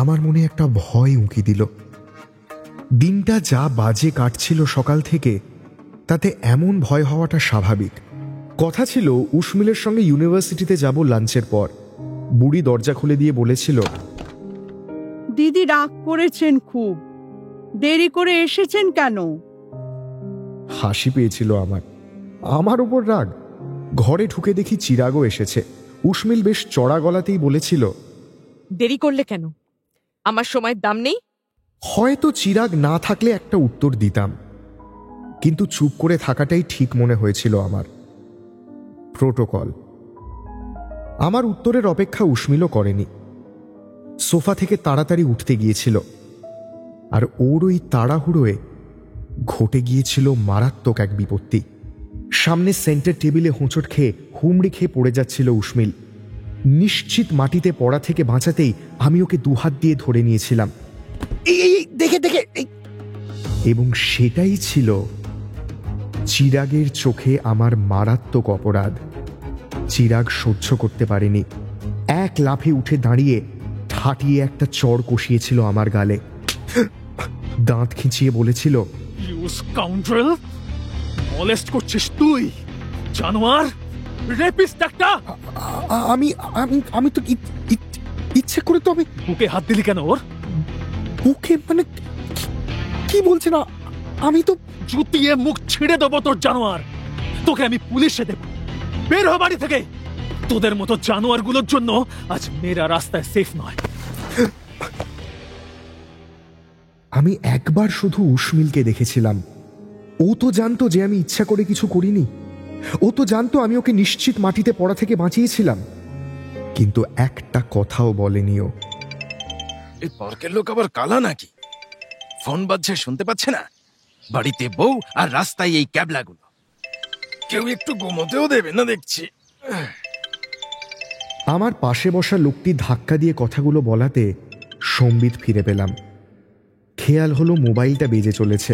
আমার মনে একটা ভয় উঁকি দিল। দিনটা যা বাজে কাটছিল সকাল থেকে, তাতে এমন ভয় হওয়াটা স্বাভাবিক। কথা ছিল উসমিলের সঙ্গে ইউনিভার্সিটিতে যাব লাঞ্চের পর। বুড়ি দরজা খুলে দিয়ে বলেছিল, দিদি রাগ করেছেন খুব, দেরি করে এসেছেন কেন? হাসি পেয়েছিল আমার উপর রাগ। ঘরে ঢুকে দেখি চিরাগও এসেছে। উসমিল বেশ চড়া গলাতেই বলেছিল, দেরি করলে কেন? আমার সময়ের দাম নেই? হয়তো চিরাগ না থাকলে একটা উত্তর দিতাম, কিন্তু চুপ করে থাকাটাই ঠিক মনে হয়েছিল আমার। প্রোটোকল। আমার উত্তরের অপেক্ষা উসমিলও করেনি। সোফা থেকে তাড়াতাড়ি উঠতে গিয়েছিল, আর ওর ওই তাড়াহুড়োয় ঘটে গিয়েছিল মারাত্মক এক বিপত্তি। সামনে সেন্টার টেবিলে হোঁচট খেয়ে হুমড়ি খেয়ে পড়ে যাচ্ছিল উসমিল। নিশ্চিত মাটিতে পড়া থেকে বাঁচাতেই আমি ওকে দুহাত দিয়ে ধরে নিয়েছিলাম। দেখে দেখে, এবং সেটাই ছিল চিরাগের চোখে আমার মারাত্মক অপরাধ। চিরাগ সহ্য করতে পারেনি। এক লাফে উঠে দাঁড়িয়ে ঠাটিয়ে একটা চড় কষিয়েছিল আমার গালে। দাঁত খিঁচিয়ে বলেছিল, ইউ স্কাউন্ড্রেল, মলেস্ট করছিস তুই, জানোয়ার, রেপিস্ট একটা। আমি আমি আমি তো ইচ্ছে করে তো আমি। বুকে হাত দিলি কেন ওর? বুকে মানে কি বলছেন? আমি তো জুতিয়ে মুখ ছিঁড়ে দেবো তোর, জানোয়ার। তোকে আমি পুলিশে দেব। বের হ বাড়ি থেকে। তোদের মতো জানোয়ারগুলোর জন্য আজ মেয়েরা রাস্তায় সেফ নয়। আমি একবার শুধু উসমিলকে দেখেছিলাম। ও তো জানতো যে আমি ইচ্ছা করে কিছু করিনি। ও তো জানতো আমি ওকে নিশ্চিত মাটিতে পড়া থেকে বাঁচিয়েছিলাম, কিন্তু একটা কথাও বলেনি ও। এই পার্কের লোক আবার কালা নাকি? ফোন বাজছে, শুনতে পাচ্ছে না? বাড়িতে বউ আর রাস্তায় এই ক্যাবলাগুলো। কেউ একটু ঘুমোতেও দেবে না দেখছি। আমার পাশে বসা লোকটি ধাক্কা দিয়ে কথাগুলো বলাতে সম্বিত ফিরে পেলাম। খেয়াল হলো মোবাইলটা বেজে চলেছে।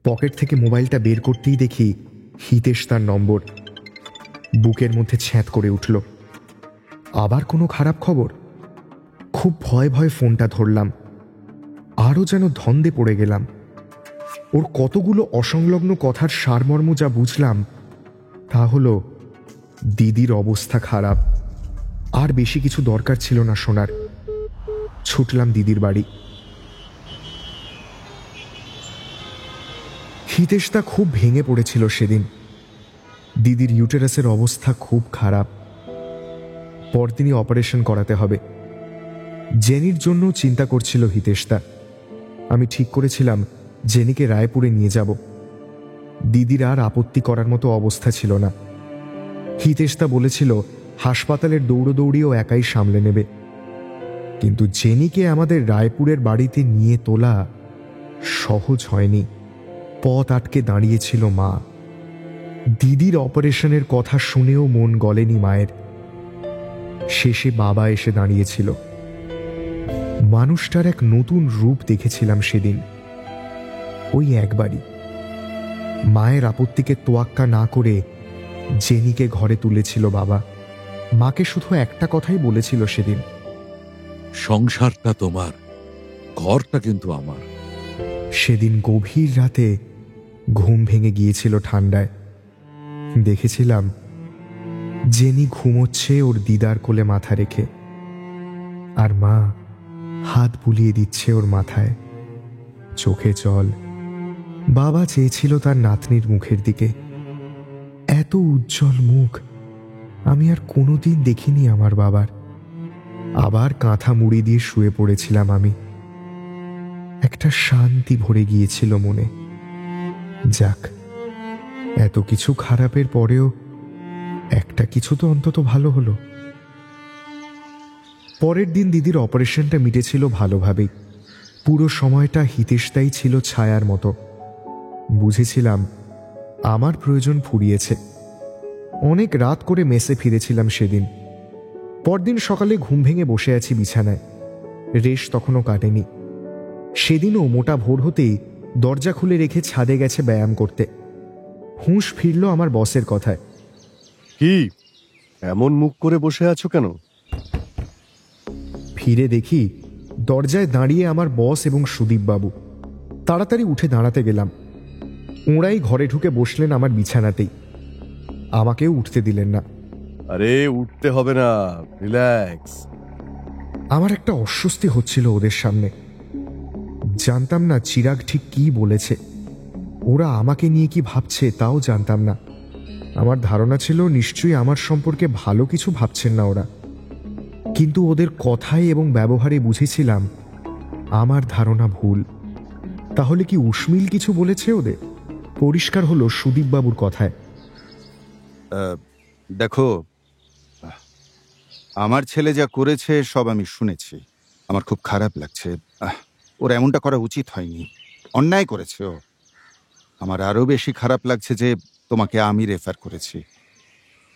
পকেট থেকে মোবাইলটা বের করতেই দেখি হিতেশ তার নম্বর। বুকের মধ্যে ছ্যাঁত করে উঠল। আবার কোনো খারাপ খবর? খুব ভয় ভয় ফোনটা ধরলাম। আরও যেন ধন্দে পড়ে গেলাম। ওর কতগুলো অসংলগ্ন কথার সারমর্ম যা বুঝলাম তা হলো দিদির অবস্থা খারাপ। আর বেশি কিছু দরকার ছিল না শোনার। ছুটলাম দিদির বাড়ি। হিতেশদা খুব ভেঙে পড়েছিল সেদিন। দিদির ইউটেরাসের অবস্থা খুব খারাপ। পরদিনই অপারেশন করাতে হবে। জেনির জন্য চিন্তা করছিল হিতেশদা। আমি ঠিক করেছিলাম জেনিকে রায়পুরে নিয়ে যাব। দিদির আর আপত্তি করার মতো অবস্থা ছিল না। হিতেশদা বলেছিল হাসপাতালের দৌড়দৌড়িও একাই সামলে নেবে। কিন্তু জেনিকে আমাদের রায়পুরের বাড়িতে নিয়ে তোলা সহজ হয়নি। পথ আটকে দাঁড়িয়েছিল মা। দিদির অপারেশনের কথা শুনেও মন গলেনি মায়ের। শেষে বাবা এসে দাঁড়িয়েছিল। মানুষটার এক নতুন রূপ দেখেছিলাম সেদিন, ওই একবারই। মায়ের আপত্তিকে তোয়াক্কা না করে জেনিকে ঘরে তুলেছিল বাবা। মাকে শুধু একটা কথাই বলেছিল সেদিন, সংসারটা তোমার, ঘরটা কিন্তু আমার। সেদিন গভীর রাতে ঘুম ভেঙে গিয়েছিল ঠান্ডায়। দেখেছিলাম জেনি ঘুমোচ্ছে ওর দিদার কোলে মাথা রেখে, আর মা হাত বুলিয়ে দিচ্ছে ওর মাথায়। চোখে জল। বাবা চেয়েছিল তার নাতনির মুখের দিকে। এত উজ্জ্বল মুখ আমি আর কোনোদিন দেখিনি আমার বাবার। আবার কাঁথা মুড়ি দিয়ে শুয়ে পড়েছিলাম আমি। একটা শান্তি ভরে গিয়েছিল মনে। যাক, এত কিছু খারাপের পরেও একটা কিছু তো অন্তত ভালো হলো। পরের দিন দিদির অপারেশনটা মিটেছিল ভালোভাবেই। পুরো সময়টা হিতেশদাই ছিল ছায়ার মতো। বুঝেছিলাম আমার প্রয়োজন ফুরিয়েছে। অনেক রাত করে মেসে ফিরেছিলাম সেদিন। পরদিন সকালে ঘুম ভেঙে বসে আছি বিছানায়। রেশ তখনও কাটেনি। সেদিনও মোটা ভোর হতেই দরজা খুলে রেখে ছাদে গেছে ব্যায়াম করতে। হুঁশ ফিরল আমার বসের কথায়। কি এমন মুখ করে বসে আছো কেন? ফিরে দেখি দরজায় দাঁড়িয়ে আমার বস এবং সুদীপ বাবু। তাড়াতাড়ি উঠে দাঁড়াতে গেলাম। ওঁরাই ঘরে ঢুকে বসলেন আমার বিছানাতেই। আমাকেও উঠতে দিলেন না। আরে উঠতে হবে না, রিল্যাক্স। আমার একটা অস্বস্তি হচ্ছিল ওদের সামনে। জানতাম না চিরাগ ঠিক কি বলেছে। ওরা আমাকে নিয়ে কি ভাবছে তাও জানতাম না। আমার ধারণা ছিল নিশ্চয়ই আমার সম্পর্কে ভালো কিছু ভাবছেন না ওরা। কিন্তু ওদের কথায় এবং ব্যবহারে বুঝেছিলাম আমার ধারণা ভুল। তাহলে কি উসমিল কিছু বলেছে ওদের? পরিষ্কার হলো সুদীপবাবুর কথায়। দেখো, আমার ছেলে যা করেছে সব আমি শুনেছি। আমার খুব খারাপ লাগছে। ওর এমনটা করা উচিত হয়নি, অন্যায় করেছে ও। আমার আরো বেশি খারাপ লাগছে যে তোমাকে আমি রেফার করেছি।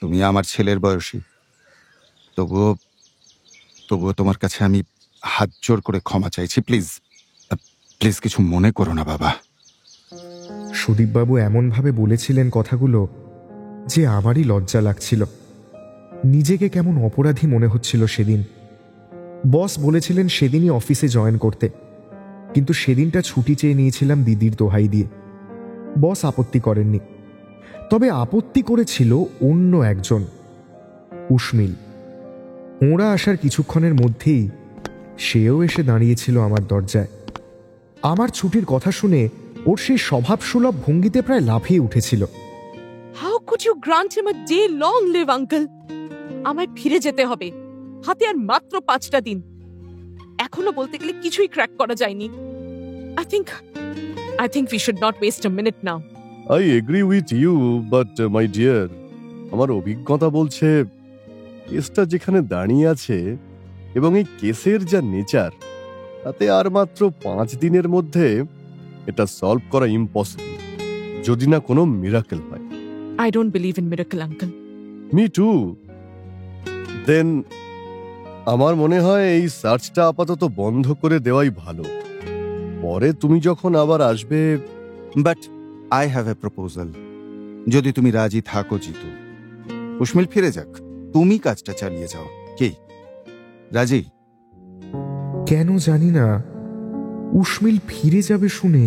তুমি আমার ছেলের বয়সী। তবুও তোমার কাছে আমি হাত জোর করে ক্ষমা চাইছি। প্লিজ প্লিজ কিছু মনে করো না বাবা। সুদীপবাবু এমনভাবে বলেছিলেন কথাগুলো যে আমারই লজ্জা লাগছিল। নিজেকে কেমন অপরাধী মনে হচ্ছিল সেদিন। বস বলেছিলেন সেদিনই অফিসে জয়েন করতে। কিন্তু সেদিনটা ছুটি চেয়ে নিয়েছিলাম দিদির দোহাই দিয়ে। বস আপত্তি করেননি, তবে আপত্তি করেছিল অন্য একজন, উসমিল। ওরা আসার কিছুক্ষণের মধ্যেই সেও এসে দাঁড়িয়েছিল আমার দরজায়। আমার ছুটির কথা শুনে ওর সেই স্বভাবসুলভ ভঙ্গিতে প্রায় লাফিয়ে উঠেছিল। How could you grant him a day long live uncle? আমায় ফিরে যেতে হবে, হাতে আর মাত্র 5টা দিন। এখনো বলতে গেলে কিছুই ক্র্যাক করা যায়নি। I think we should not waste a minute now. I agree with you, but my dear, আমার অভিজ্ঞতা বলছে কেসটা যেখানে দাঁড়িয়ে আছে এবং এই কেসের যা নেচার, তাতে আর মাত্র 5 দিনের মধ্যে এটা সলভ করা ইম্পসিবল, যদি না কোনো মিরাকেল হয়। I don't believe in miracle, uncle. Me too. Then আমার মনে হয় এই সার্চটা আপাতত বন্ধ করে দেওয়াই ভালো। পরে তুমি যখন আবার আসবে। But I have a proposal. যদি তুমি রাজি থাকো জিতু, উসমিল ফিরে যাক, তুমি কাজটা চালিয়ে যাও। কি রাজি? কেন জানি না, উসমিল ফিরে যাবে শুনে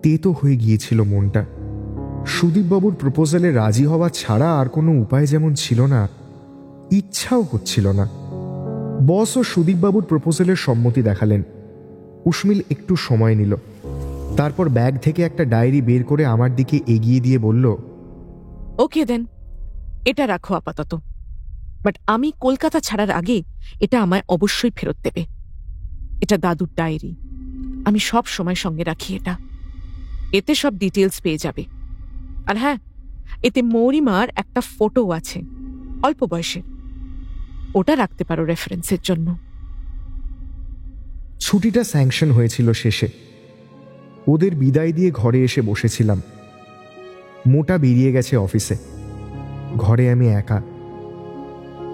তেতো হয়ে গিয়েছিল মনটা। সুদীপবাবুর প্রপোজালে রাজি হওয়া ছাড়া আর কোনো উপায় যেমন ছিল না, ইচ্ছাও হচ্ছিল না। বস ও সুদীপবাবুর প্রপোজালের সম্মতি দেখালেন। উসমিল একটু সময় নিল, তারপর ব্যাগ থেকে একটা ডায়েরি বের করে আমার দিকে এগিয়ে দিয়ে বলল, ওকে দেন, এটা রাখো আপাতত, বাট আমি কলকাতা ছাড়ার আগে এটা আমায় অবশ্যই ফেরত দেবে। এটা দাদুর ডায়েরি, আমি সব সময় সঙ্গে রাখি এটা। এতে সব ডিটেলস পেয়ে যাবে। আর হ্যাঁ, এতে মৌরিমার একটা ফটো আছে, অল্প বয়সের, ওটা রাখতে পারো রেফারেন্সের জন্য। ছুটিটা স্যাংশন হয়েছিল শেষে। ওদের বিদায় দিয়ে ঘরে এসে বসেছিলাম। মোটা বেরিয়ে গেছে অফিসে, ঘরে আমি একা।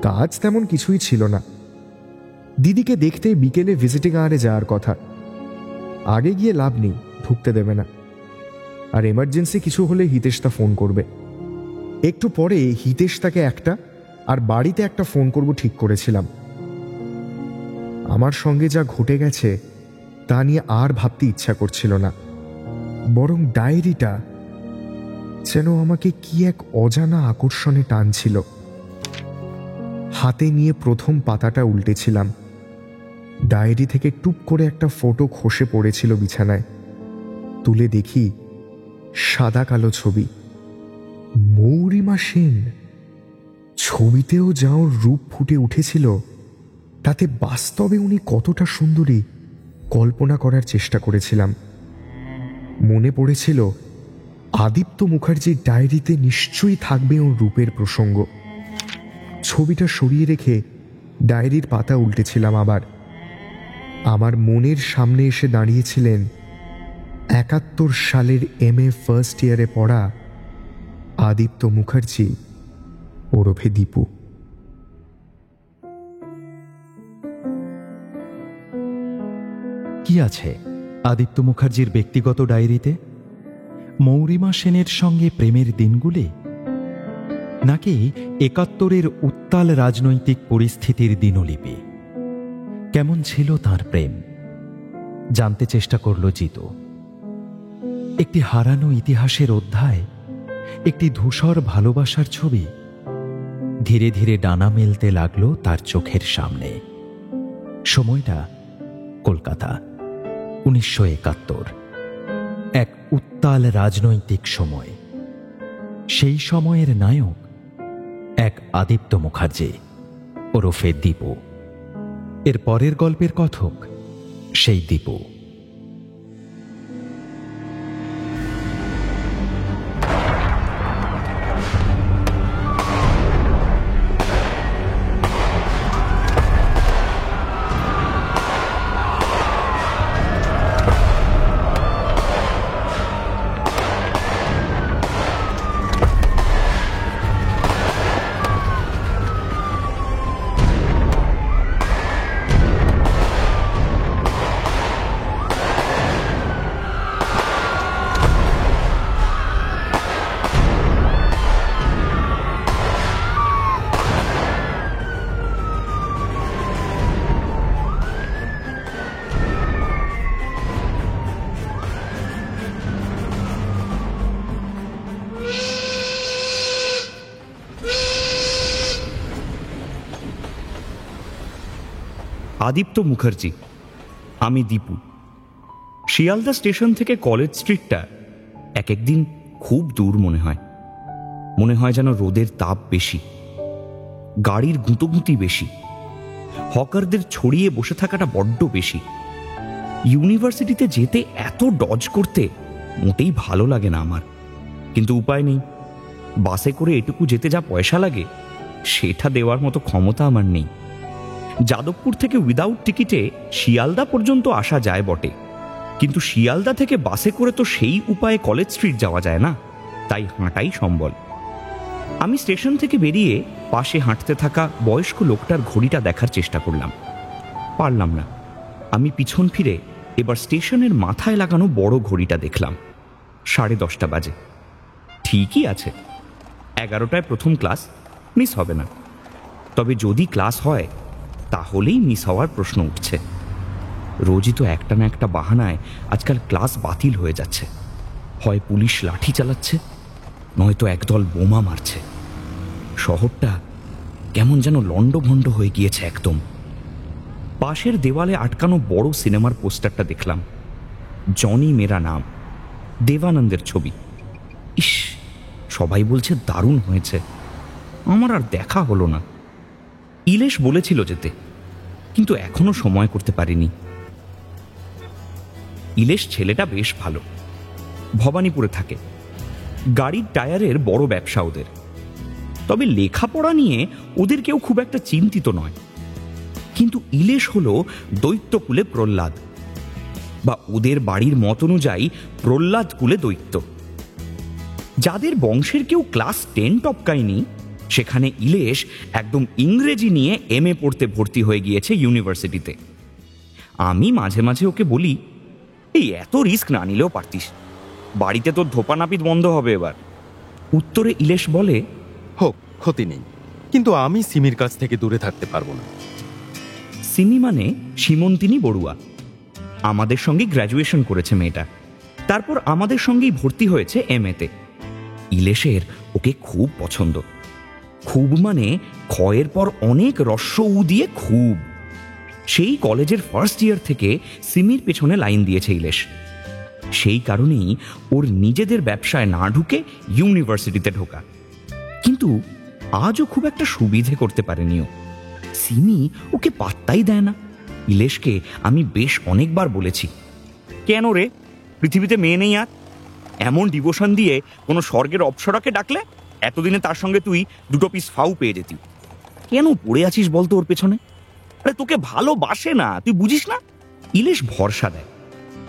কাজ তেমন কিছুই ছিল না। দিদিকে দেখতে বিকেলে ভিজিটিং আওয়ারে যাওয়ার কথা। আগে গিয়ে লাভ নেই, ঢুকতে দেবে না। আর এমার্জেন্সি কিছু হলে হিতেশদা ফোন করবে। একটু পরে হিতেশদাকে একটা আর বাড়িতে একটা ফোন করব ঠিক করেছিলাম। আমার সঙ্গে যা ঘটে গেছে তা নিয়ে আর ভাবতে ইচ্ছা করছিল না, বরং ডায়েরিটা যেন আমাকে কি এক অজানা আকর্ষণে টানছিল। হাতে নিয়ে প্রথম পাতাটা উল্টেছিলাম। ডায়েরি থেকে টুপ করে একটা ফটো খসে পড়েছিল বিছানায়। তুলে দেখি সাদা কালো ছবি, মৌরিমা সেন। ছবিতেও যা ওর রূপ ফুটে উঠেছিল, তাতে বাস্তবে উনি কতটা সুন্দরী কল্পনা করার চেষ্টা করেছিলাম। মনে পড়েছিল আদিত্য মুখার্জির ডায়েরিতে নিশ্চয়ই থাকবে ওর রূপের প্রসঙ্গ। ছবিটা সরিয়ে রেখে ডায়েরির পাতা উল্টেছিলাম আবার। আমার মনের সামনে এসে দাঁড়িয়েছিলেন 71 সালের MA ফার্স্ট ইয়ারে পড়া আদিত্য মুখার্জি ওরফে দীপু। কি আছে আদিত্য মুখার্জির ব্যক্তিগত ডায়েরিতে? মৌরিমা সেনের সঙ্গে প্রেমের দিনগুলি, নাকি 71-এর উত্তাল রাজনৈতিক পরিস্থিতির দিনলিপি? কেমন ছিল তার প্রেম জানতে চেষ্টা করল জিতু। একটি হারানো ইতিহাসের অধ্যায়, একটি ধূসর ভালোবাসার ছবি ধীরে ধীরে ডানা মেলতে লাগলো তার চোখের সামনে। সময়টা কলকাতা, 1971, এক উত্তাল রাজনৈতিক সময়। সেই সময়ের নায়ক এক আদিত্য মুখার্জি ওরফে দীপু। এর পরের গল্পের কথক সেই দীপু। আদিত্য মুখার্জি। আমি দীপু। শিয়ালদা স্টেশন থেকে কলেজ স্ট্রিটটা এক একদিন খুব দূর মনে হয়। মনে হয় যেন রোদের তাপ বেশি, গাড়ির গুঁতোগুঁতি বেশি, হকারদের ছড়িয়ে বসে থাকাটা বড্ড বেশি। ইউনিভার্সিটিতে যেতে এত ডজ করতে মোটেই ভালো লাগে না আমার, কিন্তু উপায় নেই। বাসে করে এটুকু যেতে যা পয়সা লাগে সেটা দেওয়ার মতো ক্ষমতা আমার নেই। যাদবপুর থেকে উইদাউট টিকিটে শিয়ালদা পর্যন্ত আসা যায় বটে, কিন্তু শিয়ালদা থেকে বাসে করে তো সেই উপায়ে কলেজ স্ট্রিট যাওয়া যায় না, তাই হাঁটাই সম্বল। আমি স্টেশন থেকে বেরিয়ে পাশে হাঁটতে থাকা বয়স্ক লোকটার ঘড়িটা দেখার চেষ্টা করলাম, পারলাম না। আমি পিছন ফিরে এবার স্টেশনের মাথায় লাগানো বড় ঘড়িটা দেখলাম। 10:30 বাজে। ঠিকই আছে, 11টায় প্রথম ক্লাস, মিস হবে না। তবে যদি ক্লাস হয় তাহলেই মিস হওয়ার প্রশ্ন উঠছে। রোজই তো একটা না একটা বাহানায় আজকাল ক্লাস বাতিল হয়ে যাচ্ছে। হয় পুলিশ লাঠি চালাচ্ছে, নয়তো একদল বোমা মারছে। শহরটা কেমন যেন লণ্ডভণ্ড হয়ে গিয়েছে একদম। পাশের দেওয়ালে আটকানো বড় সিনেমার পোস্টারটা দেখলাম, জনি মেরা নাম, দেবানন্দের ছবি। ইস, সবাই বলছে দারুণ হয়েছে, আমার আর দেখা হলো না। ইলেশ বলেছিল যেতে, কিন্তু এখনো সময় করতে পারিনি। ইলেশ ছেলেটা বেশ ভালো, ভবানীপুরে থাকে, গাড়ির টায়ারের বড় ব্যবসা ওদের। তবে লেখাপড়া নিয়ে ওদের কেউ খুব একটা চিন্তিত নয়। কিন্তু ইলেশ হল দৈত্যকুলে প্রহ্লাদ, বা ওদের বাড়ির মত অনুযায়ী প্রহ্লাদ কুলে দৈত্য। যাদের বংশের কেউ ক্লাস 10 টপকায়নি, সেখানে ইলেশ একদম ইংরেজি নিয়ে MA পড়তে ভর্তি হয়ে গিয়েছে ইউনিভার্সিটিতে। আমি মাঝে মাঝে ওকে বলি, এই এত রিস্ক না নিলেও পারতিস, বাড়িতে তোর ধোপানাপিত বন্ধ হবে এবার। উত্তরে ইলেশ বলে, হোক, ক্ষতি নেই, কিন্তু আমি সিমির কাছ থেকে দূরে থাকতে পারবো না। সিমি মানে সীমন্তিনী বড়ুয়া। আমাদের সঙ্গে গ্র্যাজুয়েশন করেছে মেয়েটা, তারপর আমাদের সঙ্গেই ভর্তি হয়েছে MA-তে। ইলেশের ওকে খুব পছন্দ। খুব মানে ক্ষয়ের পর অনেক রস্য উ দিয়ে খুব। সেই কলেজের ফার্স্ট ইয়ার থেকে সিমির পেছনে লাইন দিয়েছে ইলেশ। সেই কারণেই ওর নিজেদের ব্যবসায় না ঢুকে ইউনিভার্সিটিতে ঢোকা। কিন্তু আজও খুব একটা সুবিধে করতে পারেনিও। সিমি ওকে পাত্তাই দেয় না। ইলেশকে আমি বেশ অনেকবার বলেছি, কেন রে, পৃথিবীতে মেয়ে নেই আর? এমন ডিভোশন দিয়ে কোনো স্বর্গের অপ্সরাকে ডাকলে এতদিনে তার সঙ্গে তুই 2 পিস ফাউ পেয়ে যেতি। কেন পড়ে আছিস বলতো ওর পেছনে? আরে তোকে ভালোবাসে না, তুই বুঝিস না? ইলেশ ভরসা দেয়,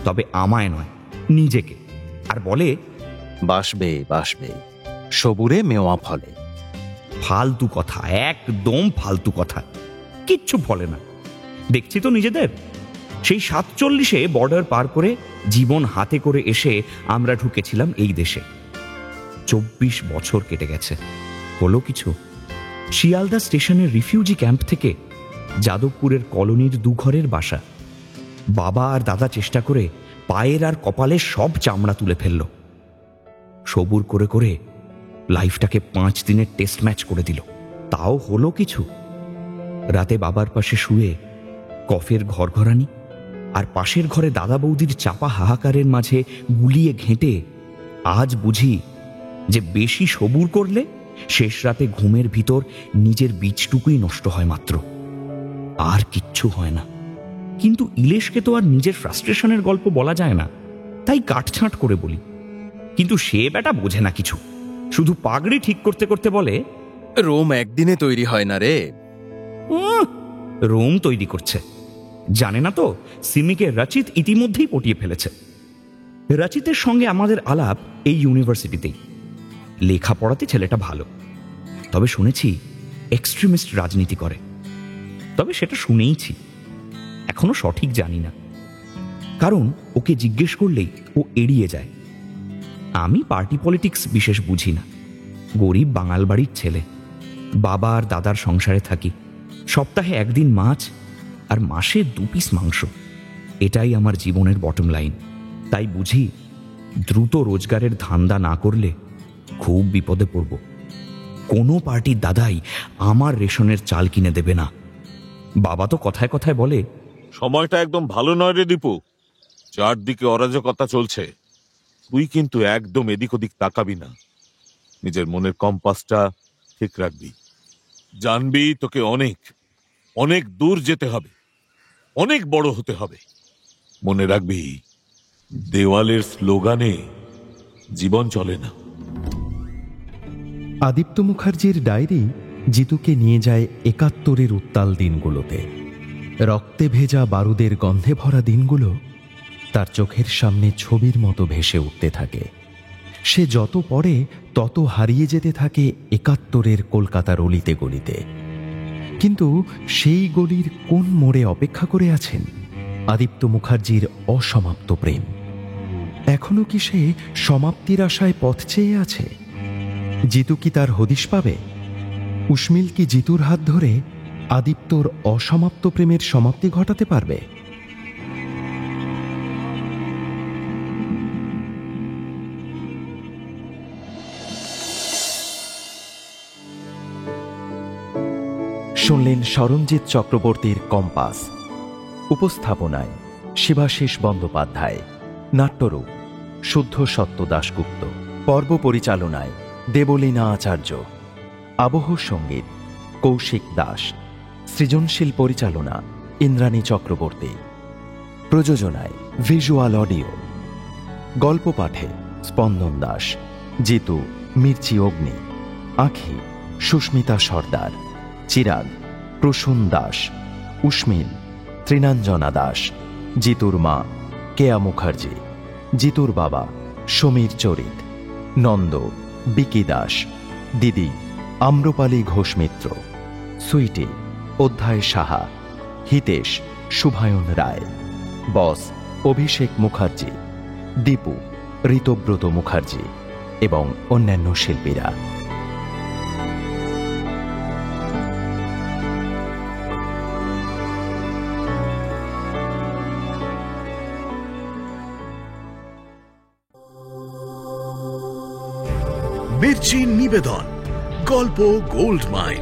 তবে আমায় নয়, নিজেকে। আর বলে, বাসবে বাসবে, সবুরে মেওয়া ফলে। ফালতু কথা, একদম ফালতু কথা, কিচ্ছু ফলে না। দেখছি তো নিজেদের। সেই 47-এ বর্ডার পার করে জীবন হাতে করে এসে আমরা ঢুকেছিলাম এই দেশে। 24 বছর কেটে গেছে, হলো কিছু? শিয়ালদা স্টেশনের রিফিউজি ক্যাম্প থেকে যাদবপুরের কলোনির 2 ঘরের বাসা। বাবা আর দাদা চেষ্টা করে পায়ের আর কপালের সব চামড়া তুলে ফেলল। সবুর করে করে লাইফটাকে 5 দিনের টেস্ট ম্যাচ করে দিল, তাও হলো কিছু? রাতে বাবার পাশে শুয়ে কফের ঘরঘরানি আর পাশের ঘরে দাদা বৌদির চাপা হাহাকারের মাঝে গুলিয়ে ঘেঁটে আজ বুঝি যে বেশি সবুর করলে শেষ রাতে ঘুমের ভিতর নিজের বীজটুকুই নষ্ট হয় মাত্র, আর কিচ্ছু হয় না। কিন্তু ইলেশকে তো আর নিজের ফ্রাস্ট্রেশনের গল্প বলা যায় না, তাই কাটছাঁট করে বলি। কিন্তু সে বেটা বোঝে না কিছু, শুধু পাগড়ি ঠিক করতে করতে বলে, রোম একদিনে তৈরি হয় না রে। রোম তৈরি করছে, জানে না তো সিমিকে রচিত ইতিমধ্যেই পটিয়ে ফেলেছে। রচিতের সঙ্গে আমাদের আলাপ এই ইউনিভার্সিটিতেই। লেখাপড়াতে ছেলেটা ভালো, তবে শুনেছি এক্সট্রিমিস্ট রাজনীতি করে। তবে সেটা শুনেইছি, এখনো সঠিক জানি না, কারণ ওকে জিজ্ঞেস করলেই ও এড়িয়ে যায়। আমি পার্টি পলিটিক্স বিশেষ বুঝি না। গরিব বাঙাল বাড়ির ছেলে, বাবা আর দাদার সংসারে থাকি। সপ্তাহে 1 দিন মাছ আর মাসে 2 পিস মাংস, এটাই আমার জীবনের বটম লাইন। তাই বুঝি দ্রুত রোজগারের ধান্দা না করলে খুব বিপদে পড়ব। কোনো পার্টির দাদাই আমার রেশনের চাল কিনে দেবে না। বাবা তো কথায় কথায় বলে, সময়টা একদম ভালো নয় রে দীপু, চারদিকে অরাজকতা চলছে। তুই কিন্তু একদম এদিক ওদিক তাকাবি না, নিজের মনের কম্পাসটা ঠিক রাখবি। জানবি তোকে অনেক অনেক দূর যেতে হবে, অনেক বড় হতে হবে। মনে রাখবি, দেওয়ালের স্লোগানে জীবন চলে না। আদিত্য মুখার্জির ডায়েরি জিতুকে নিয়ে যায় ৭১-এর উত্তাল দিনগুলোতে। রক্তে ভেজা বারুদের গন্ধে ভরা দিনগুলো তার চোখের সামনে ছবির মতো ভেসে উঠতে থাকে। সে যত পড়ে তত হারিয়ে যেতে থাকে ৭১-এর কলকাতার অলিতে গলিতে। কিন্তু সেই গলির কোন মোড়ে অপেক্ষা করে আছেন আদিত্য মুখার্জির অসমাপ্ত প্রেম? এখনো কি সে সমাপ্তির আশায় পথ চেয়ে আছে? জিতু কি তার হদিশ পাবে? উসমিল কি জিতুর হাত ধরে আদিত্যর অসমাপ্ত প্রেমের সমাপ্তি ঘটাতে পারবে? শুনলেন সরঞ্জিৎ চক্রবর্তীর কম্পাস। উপস্থাপনায় শিবাশিস বন্দ্যোপাধ্যায়, নাট্যরূপ শুদ্ধ সত্য দাশগুপ্ত, পর্ব পরিচালনায় দেবলীনা আচার্য, আবহ সঙ্গীত কৌশিক দাস, সৃজনশীল পরিচালনা ইন্দ্রাণী চক্রবর্তী, প্রযোজনায় ভিজুয়াল অডিও, গল্প পাঠে স্পন্দন দাস, জিতু মির্চি অগ্নি, আঁখি সুস্মিতা সর্দার, চিরাগ প্রসূন দাস, উসমিল ত্রিনাঞ্জনা দাস, জিতুর মা কেয়া মুখার্জি, জিতুর বাবা সমীর চরিত, নন্দ বিকি দাস, দিদি আম্রপালি ঘোষ মিত্র, সুইটি অধ্যায় সাহা, হিতেশ শুভায়ন রায়, বস অভিষেক মুখার্জি, দীপু ঋতব্রত মুখার্জি এবং অন্যান্য শিল্পীরা। মির্চি নিবেদন, গল্প গোল্ড মাইন।